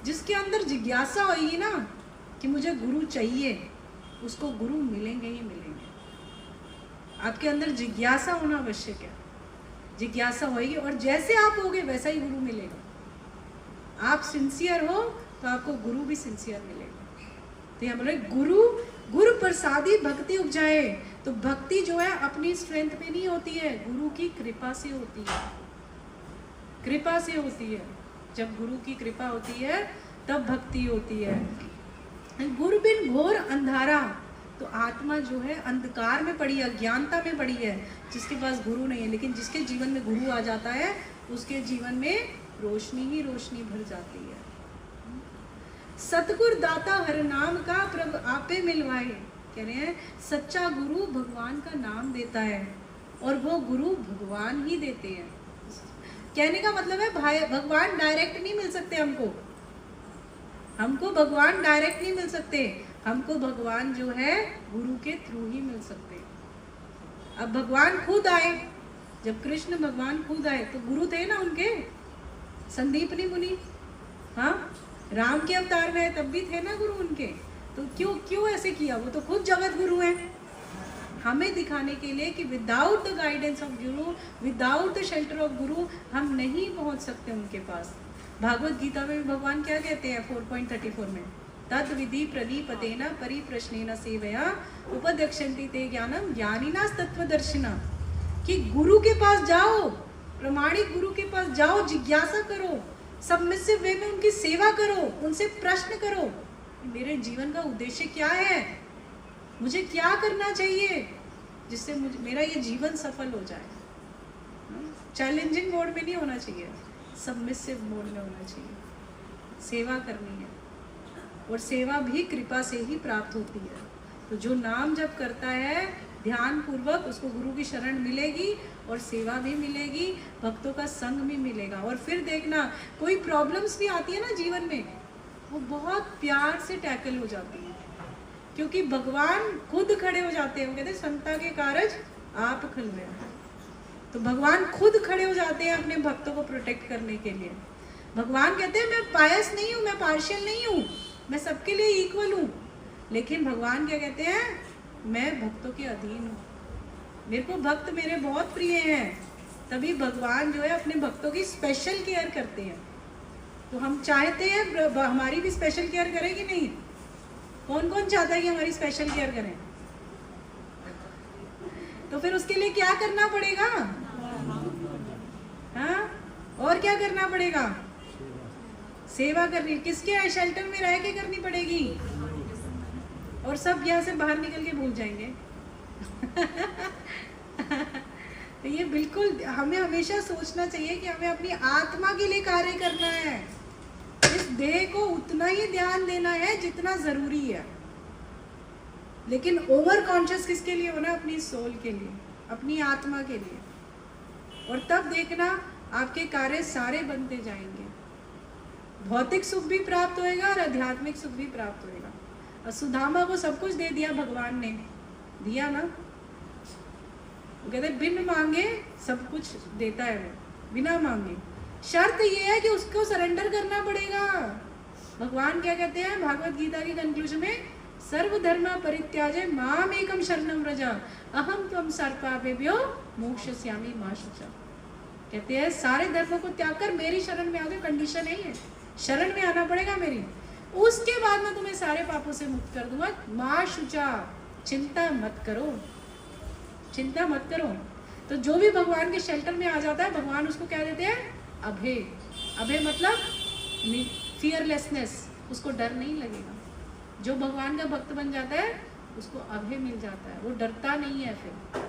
जिसके अंदर जिज्ञासा होगी ना कि मुझे गुरु चाहिए, उसको गुरु मिलेंगे ही मिलेंगे। आपके अंदर जिज्ञासा होना आवश्यक है। जिज्ञासा होगी और जैसे आप होगे वैसा ही गुरु मिलेगा। आप सिंसियर हो तो आपको गुरु भी सिंसियर मिलेगा। तो यहाँ बोले गुरु प्रसादी भक्ति उपजाए। तो भक्ति जो है अपनी स्ट्रेंथ पे नहीं होती है, गुरु की कृपा से होती है। कृपा से होती है। जब गुरु की कृपा होती है तब भक्ति होती है। गुरु बिन घोर अंधारा, तो आत्मा जो है अंधकार में पड़ी है, अज्ञानता में पड़ी है, जिसके पास गुरु नहीं है। लेकिन जिसके जीवन में गुरु आ जाता है उसके जीवन में रोशनी ही रोशनी भर जाती है। सतगुरु दाता हर नाम का प्रभु आपे मिलवाए। कह रहे हैं सच्चा गुरु भगवान का नाम देता है और वो गुरु भगवान ही देते हैं। कहने का मतलब है भाई भगवान डायरेक्ट नहीं मिल सकते हमको भगवान डायरेक्ट नहीं मिल सकते। हमको भगवान जो है गुरु के थ्रू ही मिल सकते हैं। अब भगवान खुद आए, जब कृष्ण भगवान खुद आए तो गुरु थे ना उनके, संदीपनी मुनि, हाँ राम के अवतार में तब भी थे ना गुरु उनके। तो क्यों ऐसे किया? वो तो खुद जगत गुरु है। हमें दिखाने के लिए कि without the guidance of Guru, without the shelter of गुरु हम नहीं पहुंच सकते उनके पास। भागवत गीता में भी भगवान क्या कहते हैं 4.34 में, तद विधि प्रदीपतेन परिप्रश्नेन सेवया उपदक्षन्ति ते ज्ञानम ज्ञानिनास तत्वदर्शिना। कि गुरु के पास जाओ, प्रमाणिक गुरु के पास जाओ, जिज्ञासा करो, सबमिसिव वे में उनकी सेवा करो, उनसे प्रश्न करो मेरे जीवन का उद्देश्य क्या है, मुझे क्या करना चाहिए जिससे मुझे मेरा ये जीवन सफल हो जाए। चैलेंजिंग मोड में नहीं होना चाहिए, सबमिसिव मोड में होना चाहिए। सेवा करनी है और सेवा भी कृपा से ही प्राप्त होती है। तो जो नाम जप करता है ध्यान पूर्वक, उसको गुरु की शरण मिलेगी और सेवा भी मिलेगी, भक्तों का संग भी मिलेगा। और फिर देखना कोई प्रॉब्लम्स भी आती है ना जीवन में, वो बहुत प्यार से टैकल हो जाती है, क्योंकि भगवान खुद खड़े हो जाते हैं। वो कहते हैं संता के कारज आप खलवे। तो भगवान खुद खड़े हो जाते हैं अपने भक्तों को प्रोटेक्ट करने के लिए। भगवान कहते हैं मैं बायस नहीं हूँ, मैं पार्शियल नहीं हूँ, मैं सबके लिए इक्वल हूँ। लेकिन भगवान क्या कहते हैं, मैं भक्तों के अधीन हूँ, मेरे को भक्त मेरे बहुत प्रिय हैं। तभी भगवान जो है अपने भक्तों की स्पेशल केयर करते हैं। तो हम चाहते हैं हमारी भी स्पेशल केयर करें कि नहीं? कौन कौन चाहता है कि हमारी स्पेशल केयर करें? तो फिर उसके लिए क्या करना पड़ेगा? हाँ, और क्या करना पड़ेगा? सेवा करनी। किसके शेल्टर में रह के करनी पड़ेगी? और सब यहाँ से बाहर निकल के भूल जाएंगे। तो ये बिल्कुल हमें हमेशा सोचना चाहिए कि हमें अपनी आत्मा के लिए कार्य करना है। इस देह को उतना ही ध्यान देना है जितना जरूरी है, लेकिन ओवर कॉन्शियस किसके लिए होना? अपनी सोल के लिए, अपनी आत्मा के लिए। और तब देखना आपके कार्य सारे बनते जाएंगे। भौतिक सुख भी प्राप्त होएगा और आध्यात्मिक सुख भी प्राप्त होएगा। और सुदामा को सब कुछ दे दिया भगवान ने, दिया ना। वो कहते बिन मांगे सब कुछ देता है वो, बिना मांगे। शर्त ये है कि उसको सरेंडर करना पड़ेगा। भगवान क्या कहते हैं भागवत गीता के कंक्लूजन में, सर्वधर्म परित्याज्य माम एकम शरणम व्रज अहम त्वं सर्वपापेभ्यो मोक्षयिष्यामि मा शुचा। कहते हैं सारे धर्मों को त्याग कर मेरी शरण में आ जाओ। कंडीशन नहीं है, शरण में आना पड़ेगा मेरी, उसके बाद मैं तुम्हें सारे पापों से मुक्त कर दूंगा। मा शुचा, चिंता मत करो, चिंता मत करो। तो जो भी भगवान के शेल्टर में आ जाता है, भगवान उसको क्या देते हैं? अभय। अभय मतलब फियरलेसनेस, उसको डर नहीं लगेगा। जो भगवान का भक्त बन जाता है उसको अभय मिल जाता है, वो डरता नहीं है। फिर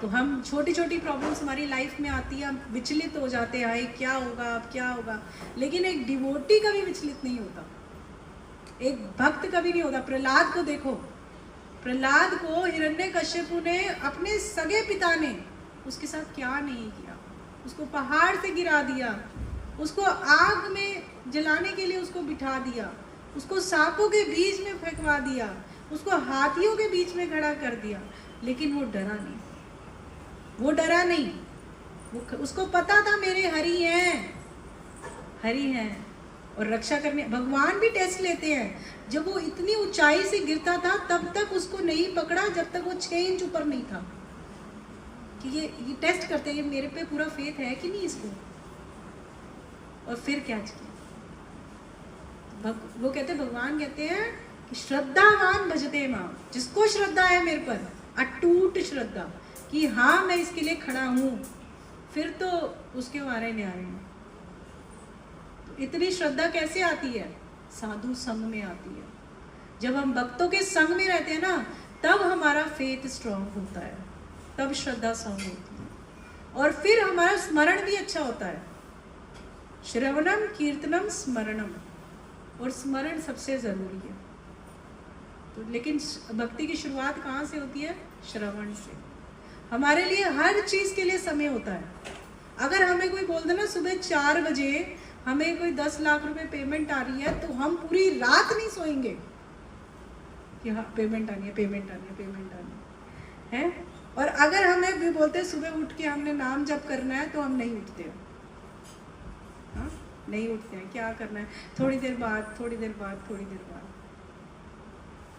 तो हम छोटी छोटी प्रॉब्लम्स हमारी लाइफ में आती है, हम विचलित हो जाते हैं, हाय क्या होगा, अब क्या होगा। लेकिन एक डिवोटी कभी विचलित नहीं होता, एक भक्त कभी नहीं होता। प्रहलाद को देखो, प्रहलाद को हिरण्यकश्यपु ने, अपने सगे पिता ने उसके साथ क्या नहीं किया। उसको पहाड़ से गिरा दिया, उसको आग में जलाने के लिए उसको बिठा दिया, उसको सांपों के बीच में फेंकवा दिया, उसको हाथियों के बीच में खड़ा कर दिया, लेकिन वो डरा नहीं, वो डरा नहीं। उसको पता था मेरे हरि हैं, हरि हैं और रक्षा करने। भगवान भी टेस्ट लेते हैं। जब वो इतनी ऊंचाई से गिरता था तब तक उसको नहीं पकड़ा, जब तक वो 6 इंच ऊपर नहीं था, कि ये टेस्ट करते हैं मेरे पे पूरा फेथ है कि नहीं इसको। और फिर क्या किया, वो कहते, भगवान कहते हैं कि श्रद्धावान भजते मां, जिसको श्रद्धा है मेरे पर, अटूट श्रद्धा कि हाँ मैं इसके लिए खड़ा हूं, फिर तो उसके मारे न्यारे हैं। तो इतनी श्रद्धा कैसे आती है? साधु संग में आती है। जब हम भक्तों के संग में रहते हैं ना, तब हमारा फेथ स्ट्रांग होता है, तब श्रद्धा संग होती है, और फिर हमारा स्मरण भी अच्छा होता है। श्रवणम कीर्तनम स्मरणम, और स्मरण सबसे जरूरी है। तो लेकिन भक्ति की शुरुआत कहाँ से होती है? श्रवण से। हमारे लिए हर चीज के लिए समय होता है। अगर हमें कोई बोल दे ना सुबह 4 बजे हमें कोई 10 लाख रुपए पेमेंट आ रही है, तो हम पूरी रात नहीं सोएंगे कि हाँ पेमेंट आनी है, पेमेंट आनी है, पेमेंट आनी है। और अगर हमें भी बोलते हैं सुबह उठ के हमने नाम जप करना है, तो हम नहीं उठते हैं। हाँ नहीं उठते हैं, क्या करना है, थोड़ी देर बाद, थोड़ी देर बाद, थोड़ी देर बाद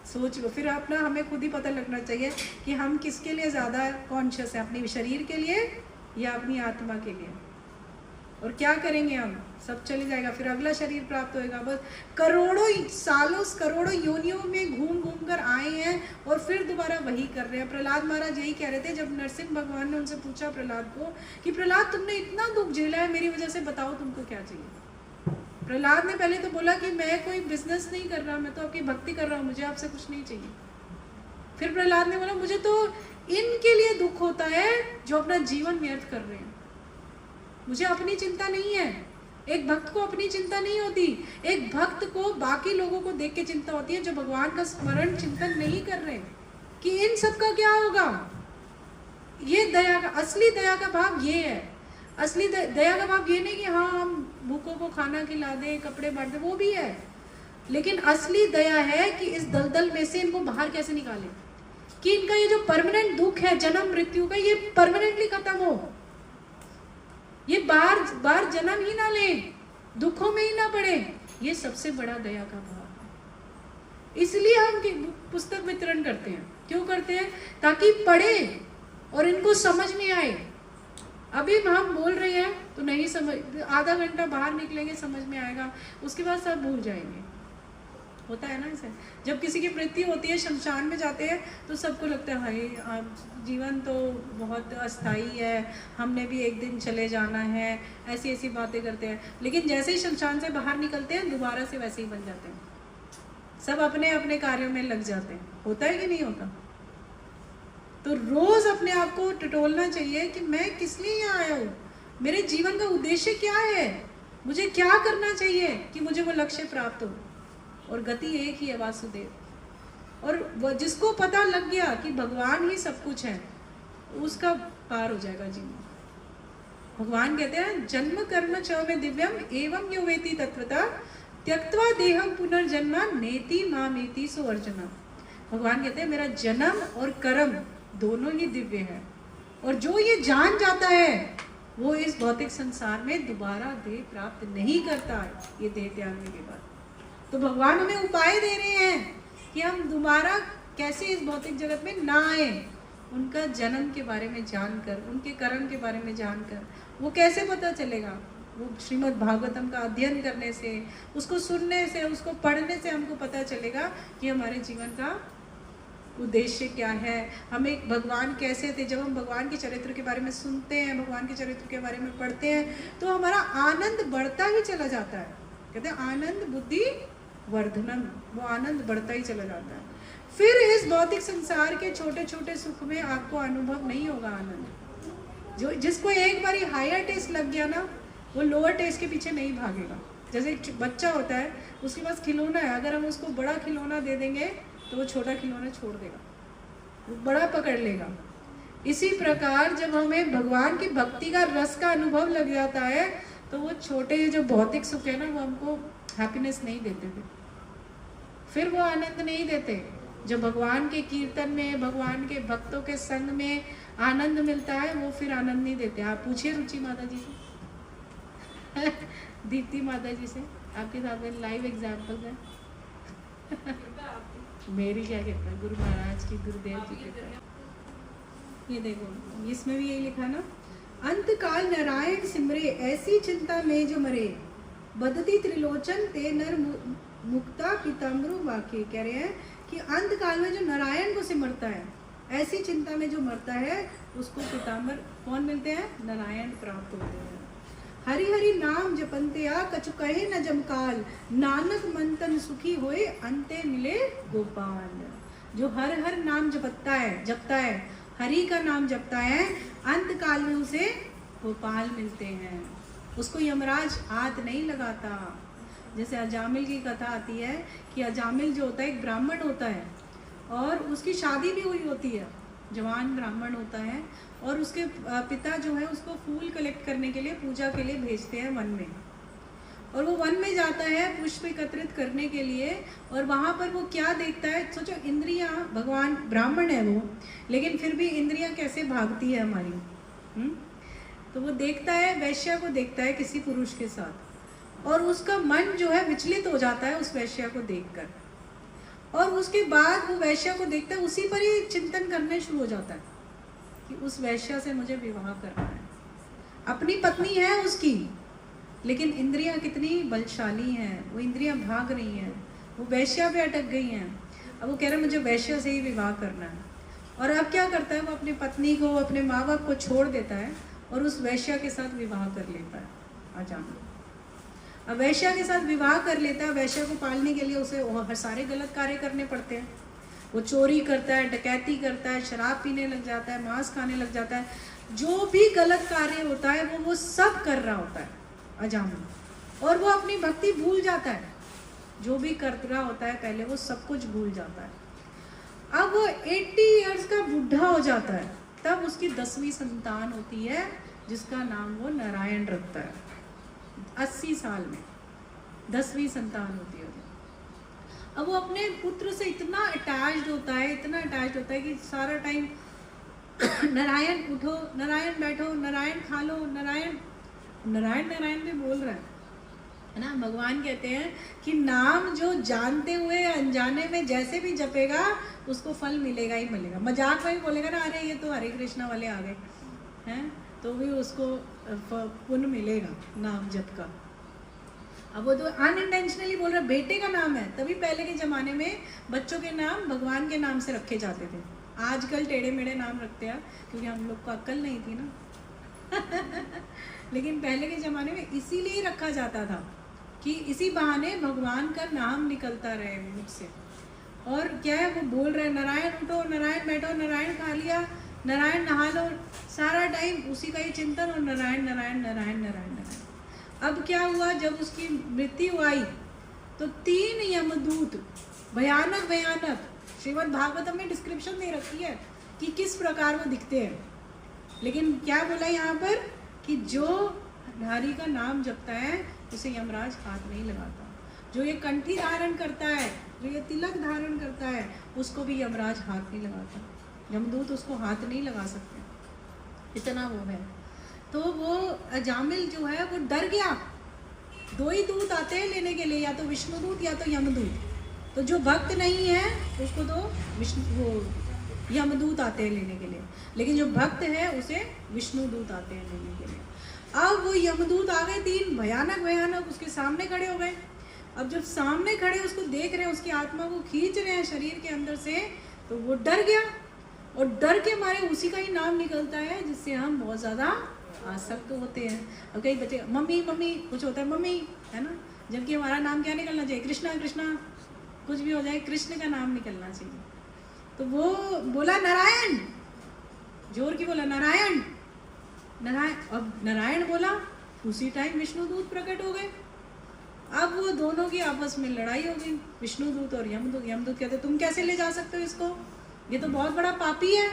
सोच लो। फिर अपना हमें खुद ही पता लगना चाहिए कि हम किसके लिए ज़्यादा कॉन्शियस हैं, अपने शरीर के लिए या अपनी आत्मा के लिए। और क्या करेंगे हम, सब चले जाएगा, फिर अगला शरीर प्राप्त होएगा। बस करोड़ों सालों, करोड़ों योनियों में घूम घूम कर आए हैं और फिर दोबारा वही कर रहे हैं। प्रहलाद महाराज यही कह रहे थे जब नरसिंह भगवान ने उनसे पूछा प्रहलाद को कि प्रहलाद तुमने इतना दुख झेला है मेरी वजह से, बताओ तुमको क्या चाहिए। प्रहलाद ने पहले तो बोला कि मैं कोई बिजनेस नहीं कर रहा, मैं तो आपकी भक्ति कर रहा हूँ, मुझे आपसे कुछ नहीं चाहिए। फिर प्रहलाद ने बोला मुझे तो इनके लिए दुख होता है जो अपना जीवन व्यर्थ कर रहे हैं, मुझे अपनी चिंता नहीं है। एक भक्त को अपनी चिंता नहीं होती, एक भक्त को बाकी लोगों को देख के चिंता होती है जो भगवान का स्मरण चिंतन नहीं कर रहे कि इन सब का क्या होगा। ये दया का, असली दया का भाव ये है। असली दया का भाव ये नहीं कि हाँ हम भूखों को खाना खिला दें, कपड़े बांट दें, वो भी है। लेकिन असली दया है कि इस दलदल में से इनको बाहर कैसे निकालें, कि इनका ये जो परमानेंट दुख है जन्म मृत्यु का, ये परमानेंटली खत्म हो, ये बार बार जन्म ही ना ले, दुखों में ही ना पड़े। ये सबसे बड़ा दया का भाव है। इसलिए हम पुस्तक वितरण करते हैं। क्यों करते हैं? ताकि पढ़े और इनको समझ में आए। अभी हम बोल रहे हैं तो नहीं समझ, आधा घंटा बाहर निकलेंगे समझ में आएगा, उसके बाद सब भूल जाएंगे। होता है ना ऐसे। जब किसी की मृत्यु होती है, शमशान में जाते हैं तो सबको लगता है हाय जीवन तो बहुत अस्थाई है, हमने भी एक दिन चले जाना है, ऐसी ऐसी बातें करते हैं। लेकिन जैसे ही शमशान से बाहर निकलते हैं दोबारा से वैसे ही बन जाते हैं, सब अपने अपने कार्यों में लग जाते हैं। होता है कि नहीं होता? तो रोज अपने आप को टटोलना चाहिए कि मैं किस लिए यहाँ आया हूँ, मेरे जीवन का उद्देश्य क्या है, मुझे क्या करना चाहिए कि मुझे वो लक्ष्य प्राप्त हो। और गति एक ही है, वासुदेव। और वो जिसको पता लग गया कि भगवान ही सब कुछ है, उसका पार हो जाएगा जीवन। भगवान कहते हैं जन्म कर्म च में दिव्यम एवं यो वेति तत्वता त्यक्त्वा देहम पुनर्जन्म नेति मामेति सो अर्जुना। भगवान कहते हैं मेरा जन्म और कर्म दोनों ही दिव्य है, और जो ये जान जाता है वो इस भौतिक संसार में दोबारा देह प्राप्त नहीं करता है, ये देह त्यागने के बाद। तो भगवान हमें उपाय दे रहे हैं कि हम दोबारा कैसे इस भौतिक जगत में ना आए। उनका जन्म के बारे में जानकर, उनके कर्म के बारे में जानकर, वो कैसे पता चलेगा? वो श्रीमद् भागवतम का अध्ययन करने से, उसको सुनने से, उसको पढ़ने से हमको पता चलेगा कि हमारे जीवन का उद्देश्य क्या है, हमें भगवान कैसे थे। जब हम भगवान के चरित्र के बारे में सुनते हैं, भगवान के चरित्र के बारे में पढ़ते हैं, तो हमारा आनंद बढ़ता ही चला जाता है। कहते हैं आनंद बुद्धि वर्धनम, वो आनंद बढ़ता ही चला जाता है। फिर इस भौतिक संसार के छोटे छोटे सुख में आपको अनुभव नहीं होगा आनंद। जो जिसको एक बार हायर टेस्ट लग गया ना, वो लोअर टेस्ट के पीछे नहीं भागेगा। जैसे एक बच्चा होता है, उसके पास खिलौना है, अगर हम उसको बड़ा खिलौना दे देंगे तो वो छोटा खिलौना छोड़ देगा, वो बड़ा पकड़ लेगा। इसी प्रकार जब हमें भगवान की भक्ति का रस का अनुभव लग जाता है, तो वो छोटे जो भौतिक सुख है ना, वो हमको हैप्पीनेस नहीं देते थे, फिर वो आनंद नहीं देते। जो भगवान के कीर्तन में, भगवान के भक्तों के संग में आनंद मिलता है, वो फिर आनंद नहीं देते। आप पूछिए रुचि माता जी से दीप्ति माता जी से, आपके साथ में लाइव एग्जाम्पल है। मेरी क्या कहता है, गुरु महाराज की, गुरुदेव जी की। ये देखो, इसमें भी यही लिखा ना, अंत काल नारायण सिमरे, ऐसी चिंता में जो मरे, बदती त्रिलोचन ते नर मुक्ता पिताम्बरु वाक्य। कह रहे हैं कि अंत काल में जो नारायण को सिमरता है, ऐसी चिंता में जो मरता है, उसको पिताम्बर कौन मिलते हैं? नारायण प्राप्त होते हैं। हरि हरि नाम जपंते आ, कछु कहे न जमकाल, नानक मंतन सुखी होए, अंते मिले गोपाल। जो हर हर नाम जपता है, हरि का नाम जपता है, अंत काल में उसे गोपाल मिलते हैं। उसको यमराज हाथ नहीं लगाता। जैसे अजामिल की कथा आती है कि अजामिल जो होता है एक ब्राह्मण होता है, और उसकी शादी भी हुई होती है, जवान ब्राह्मण होता है, और उसके पिता जो है उसको फूल कलेक्ट करने के लिए, पूजा के लिए भेजते हैं वन में। और वो वन में जाता है पुष्प एकत्रित करने के लिए, और वहाँ पर वो क्या देखता है? सोचो, इंद्रियाँ, भगवान ब्राह्मण है वो, लेकिन फिर भी इंद्रियाँ कैसे भागती है हमारी। तो वो देखता है, वैश्या को देखता है किसी पुरुष के साथ, और उसका मन जो है विचलित हो जाता है उस वैश्या को देखकर, और उसके बाद वो वैश्या को देखता है, उसी पर ही चिंतन करने शुरू हो जाता है कि उस वैश्या से मुझे विवाह करना है। अपनी पत्नी है उसकी, लेकिन इंद्रियां कितनी बलशाली हैं, वो इंद्रियां भाग रही हैं, वो वैश्या पे अटक गई हैं। अब वो कह रहा है मुझे वैश्या से ही विवाह करना है। और अब क्या करता है? वो अपनी पत्नी को, अपने माँ बाप को छोड़ देता है और उस वैश्या के साथ विवाह कर लेता है। अजामिल अब वैश्या के साथ विवाह कर लेता है। वैश्या को पालने के लिए उसे सारे गलत कार्य करने पड़ते हैं। वो चोरी करता है, डकैती करता है, शराब पीने लग जाता है, मांस खाने लग जाता है, जो भी गलत कार्य होता है वो सब कर रहा होता है अजामिल। और वो अपनी भक्ति भूल जाता है, जो भी कर रहा होता है पहले वो सब कुछ भूल जाता है। अब वो 80 इयर्स का बुढ़ा हो जाता है, तब उसकी 10वीं संतान होती है जिसका नाम वो नारायण रखता है। 80 साल में 10वीं संतान होती है। अब वो अपने पुत्र से इतना अटैच्ड होता है, इतना अटैच्ड होता है कि सारा टाइम नारायण उठो, नारायण बैठो, नारायण खा लो, नारायण नारायण नारायण भी बोल रहा है ना। भगवान कहते हैं कि नाम जो जानते हुए अनजाने में जैसे भी जपेगा उसको फल मिलेगा ही मिलेगा। मजाक में भी बोलेगा ना, अरे ये तो हरे कृष्णा वाले आ गए हैं, तो भी उसको पुण्य मिलेगा नाम जप का। अब वो तो अनइंटेंशनली बोल रहा, बेटे का नाम है। तभी पहले के ज़माने में बच्चों के नाम भगवान के नाम से रखे जाते थे। आजकल टेढ़े मेढ़े नाम रखते हैं क्योंकि हम लोग को अक्ल नहीं थी ना लेकिन पहले के ज़माने में इसीलिए रखा जाता था कि इसी बहाने भगवान का नाम निकलता रहे मुझसे। और क्या है, वो बोल रहे नारायण उठो, नारायण बैठो, नारायण खा लिया, नारायण नहा लो, सारा टाइम उसी का ही चिंतन, और नारायण नारायण नारायण नारायण नारायण। अब क्या हुआ, जब उसकी मृत्यु आई तो 3 यमदूत, भयानक भयानक, श्रीमद् भागवतम में डिस्क्रिप्शन दे रखी है कि किस प्रकार वो दिखते हैं। लेकिन क्या बोला यहाँ पर कि जो हरि का नाम जपता है उसे यमराज हाथ नहीं लगाता। जो ये कंठी धारण करता है, जो ये तिलक धारण करता है, उसको भी यमराज हाथ नहीं लगाता। यमदूत उसको हाथ नहीं लगा सकते, इतना वो है। तो वो अजामिल जो है वो डर गया। 2 ही दूत आते हैं लेने के लिए, या तो विष्णुदूत या तो यमदूत। तो जो भक्त नहीं है उसको तो विष्णु वो यमदूत आते हैं लेने के लिए, लेकिन जो भक्त है उसे विष्णु दूत आते हैं लेने के लिए। अब वो यमदूत आ गए, 3 भयानक उसके सामने खड़े हो गए। अब जब सामने खड़े उसको देख रहे हैं, उसकी आत्मा को खींच रहे हैं शरीर के अंदर से, तो वो डर गया और डर के मारे उसी का ही नाम निकलता है जिससे हम बहुत ज़्यादा आसक्त होते हैं। और कई बच्चे मम्मी मम्मी कुछ होता है मम्मी, है ना, जबकि हमारा नाम क्या निकलना चाहिए? कृष्णा कृष्णा, कुछ भी हो जाए कृष्ण का नाम निकलना चाहिए। तो वो बोला नारायण, जोर की बोला नारायण नारायण। अब नारायण बोला, उसी टाइम विष्णु दूत प्रकट हो गए। अब वो दोनों की आपस में लड़ाई हो गई, विष्णु दूत और यमदूत। यमदूत कहते तुम कैसे ले जा सकते हो इसको, ये तो बहुत बड़ा पापी है,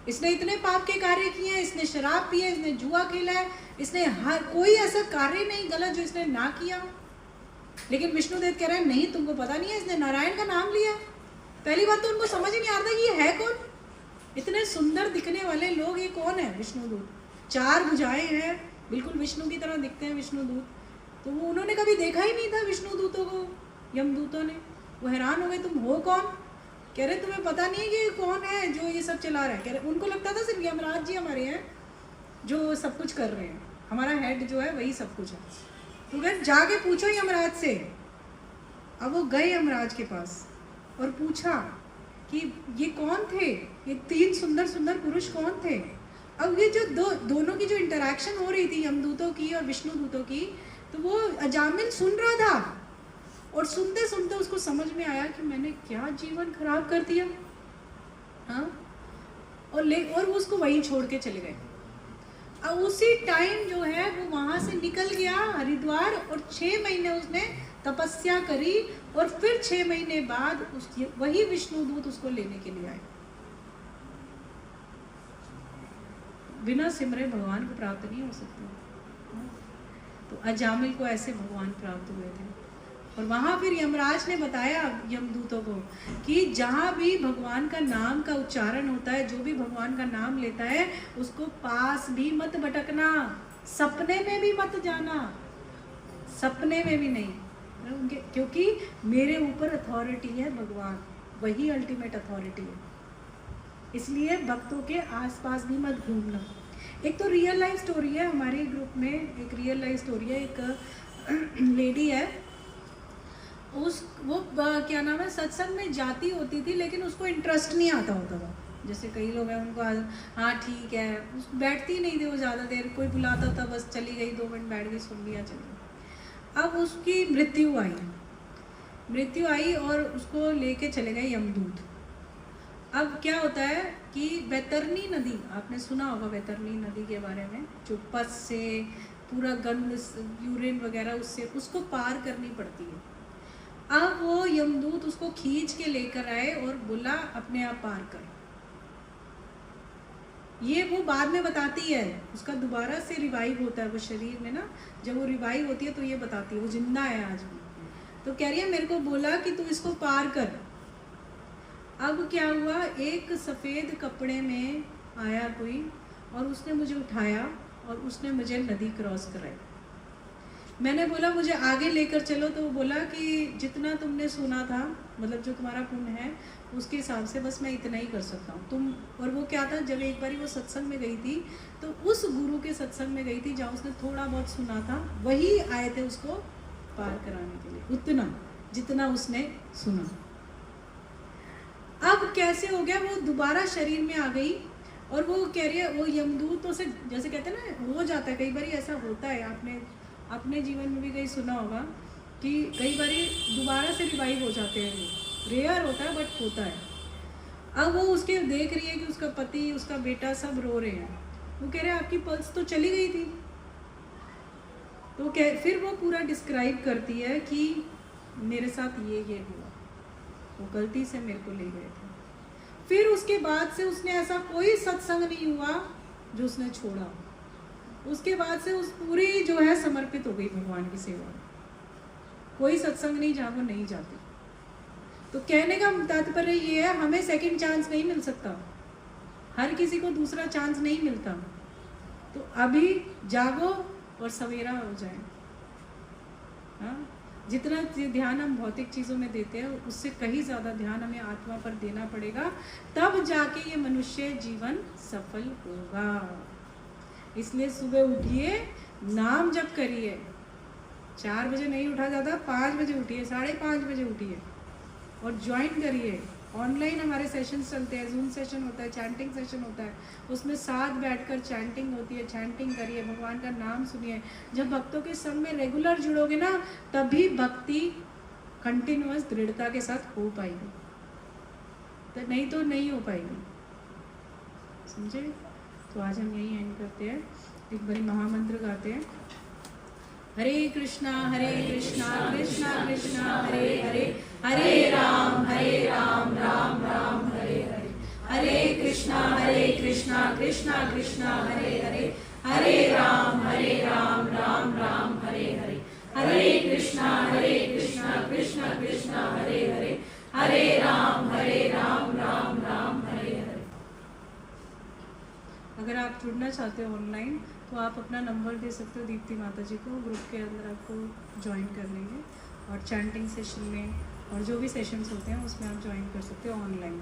इसने इतने पाप के कार्य किए हैं, इसने शराब पी है, इसने जुआ खेला है, इसने हर कोई ऐसा कार्य नहीं गलत जो इसने ना किया। लेकिन विष्णुदेव कह रहे हैं नहीं, तुमको पता नहीं है, इसने नारायण का नाम लिया। पहली बात तो उनको समझ ही नहीं आता कि ये है कौन, इतने सुंदर दिखने वाले लोग, ये कौन है विष्णुदूत? 4 भुजाएं हैं, बिल्कुल विष्णु की तरह दिखते हैं विष्णुदूत। तो वो उन्होंने कभी देखा ही नहीं था विष्णुदूतों को, यमदूतों ने। वो हैरान हो गए, तुम हो कौन? कह रहे तुम्हें पता नहीं है कि कौन है जो ये सब चला रहा है? कह रहे उनको लगता था सिर्फ यमराज जी हमारे हैं जो सब कुछ कर रहे हैं, हमारा हेड जो है वही सब कुछ है। तो कह जाके पूछो यमराज से। अब वो गए यमराज के पास और पूछा कि ये कौन थे, ये 3 सुंदर सुंदर पुरुष कौन थे? अब ये जो दोनों की जो इंटरेक्शन हो रही थी यमदूतों की और विष्णुदूतों की, तो वो अजामिल सुन रहा था और सुनते सुनते उसको समझ में आया कि मैंने क्या जीवन खराब कर दिया। हाँ, और वो उसको वहीं छोड़ के चले गए। अब उसी टाइम जो है वो वहाँ से निकल गया हरिद्वार और 6 महीने उसने तपस्या करी और फिर 6 महीने बाद वही विष्णुदूत उसको लेने के लिए आए। बिना सिमरे भगवान को प्राप्त नहीं हो सकते। तो अजामिल को ऐसे भगवान प्राप्त हुए थे। और वहाँ फिर यमराज ने बताया यमदूतों को कि जहाँ भी भगवान का नाम का उच्चारण होता है, जो भी भगवान का नाम लेता है, उसको पास भी मत भटकना, सपने में भी मत जाना, सपने में भी नहीं, क्योंकि मेरे ऊपर अथॉरिटी है भगवान, वही अल्टीमेट अथॉरिटी है। इसलिए भक्तों के आसपास भी मत घूमना। एक तो रियल लाइफ स्टोरी है हमारे ग्रुप में, एक रियल लाइफ स्टोरी है। एक लेडी है, वो क्या नाम है, सत्संग में जाती होती थी लेकिन उसको इंटरेस्ट नहीं आता होता था। जैसे कई लोग हैं उनको हाँ ठीक है, उस बैठती नहीं थी वो ज़्यादा देर, कोई बुलाता था बस चली गई, 2 मिनट बैठ गई, सुन लिया, चली। अब उसकी मृत्यु आई और उसको लेके चले गए यमदूत। अब क्या होता है कि वैतरणी नदी, आपने सुना होगा वैतरणी नदी के बारे में, जो पस से पूरा गंद यूरिन वगैरह उससे उसको पार करनी पड़ती है। अब वो यमदूत उसको खींच के लेकर आए और बोला अपने आप पार कर। ये वो बाद में बताती है, उसका दोबारा से रिवाइव होता है वो शरीर में ना, जब वो रिवाइव होती है तो ये बताती है, वो जिंदा है आज भी। तो कह रही है मेरे को बोला कि तू इसको पार कर। अब क्या हुआ, एक सफ़ेद कपड़े में आया कोई और उसने मुझे उठाया और उसने मुझे नदी क्रॉस कराई। मैंने बोला मुझे आगे लेकर चलो, तो वो बोला कि जितना तुमने सुना था, मतलब जो तुम्हारा पुण्य है उसके हिसाब से बस मैं इतना ही कर सकता हूँ तुम। और वो क्या था, जब एक बारी वो सत्संग में गई थी तो उस गुरु के सत्संग में गई थी जहाँ उसने थोड़ा बहुत सुना था, वही आए थे उसको पार कराने के लिए, उतना जितना उसने सुना। अब कैसे हो गया, वो दोबारा शरीर में आ गई और वो कह रही है, वो यमदूतों से जैसे कहते हैं ना, हो जाता है कई बार ऐसा होता है, आपने अपने जीवन में भी कहीं सुना होगा कि कई बार दोबारा से रिवाइव हो जाते हैं, वो रेयर होता है बट होता है। अब वो उसके देख रही है कि उसका पति उसका बेटा सब रो रहे हैं, वो कह रहे हैं आपकी पल्स तो चली गई थी। तो फिर वो पूरा डिस्क्राइब करती है कि मेरे साथ ये हुआ, वो गलती से मेरे को ले गए थे। फिर उसके बाद से उसने ऐसा कोई सत्संग नहीं हुआ जो उसने छोड़ा। उसके बाद से उस पूरी जो है समर्पित हो गई भगवान की सेवा। कोई सत्संग नहीं जहाँ वो नहीं जाती। तो कहने का तात्पर्य ये है, हमें सेकंड चांस नहीं मिल सकता, हर किसी को दूसरा चांस नहीं मिलता। तो अभी जागो और सवेरा हो जाए। हाँ, जितना ध्यान हम भौतिक चीज़ों में देते हैं उससे कहीं ज़्यादा ध्यान हमें आत्मा पर देना पड़ेगा, तब जाके ये मनुष्य जीवन सफल होगा। इसलिए सुबह उठिए, नाम जप करिए। 4 बजे नहीं उठा जाता, 5 बजे उठिए, 5:30 बजे उठिए और ज्वाइन करिए। ऑनलाइन हमारे सेशंस चलते हैं, जूम सेशन होता है, चैंटिंग सेशन होता है, उसमें साथ बैठकर चैंटिंग होती है। चैंटिंग करिए, भगवान का नाम सुनिए। जब भक्तों के संग में रेगुलर जुड़ोगे ना, तभी भक्ति कंटिन्यूअस दृढ़ता के साथ हो पाएगी, तो नहीं हो पाएगी। समझे? तो आज हम यही एंड करते हैं, एक बड़ी महामंत्र गाते हैं। हरे कृष्णा कृष्णा कृष्णा हरे हरे, हरे राम राम राम हरे हरे। हरे कृष्णा कृष्णा कृष्णा हरे हरे, हरे राम राम राम हरे हरे। हरे कृष्णा कृष्णा कृष्णा हरे हरे, हरे राम राम राम हरे हरे। अगर आप जुड़ना चाहते हो ऑनलाइन तो आप अपना नंबर दे सकते हो दीप्ति माता जी को, ग्रुप के अंदर आपको ज्वाइन कर लेंगे और चैंटिंग सेशन में और जो भी सेशंस होते हैं उसमें आप ज्वाइन कर सकते हो ऑनलाइन।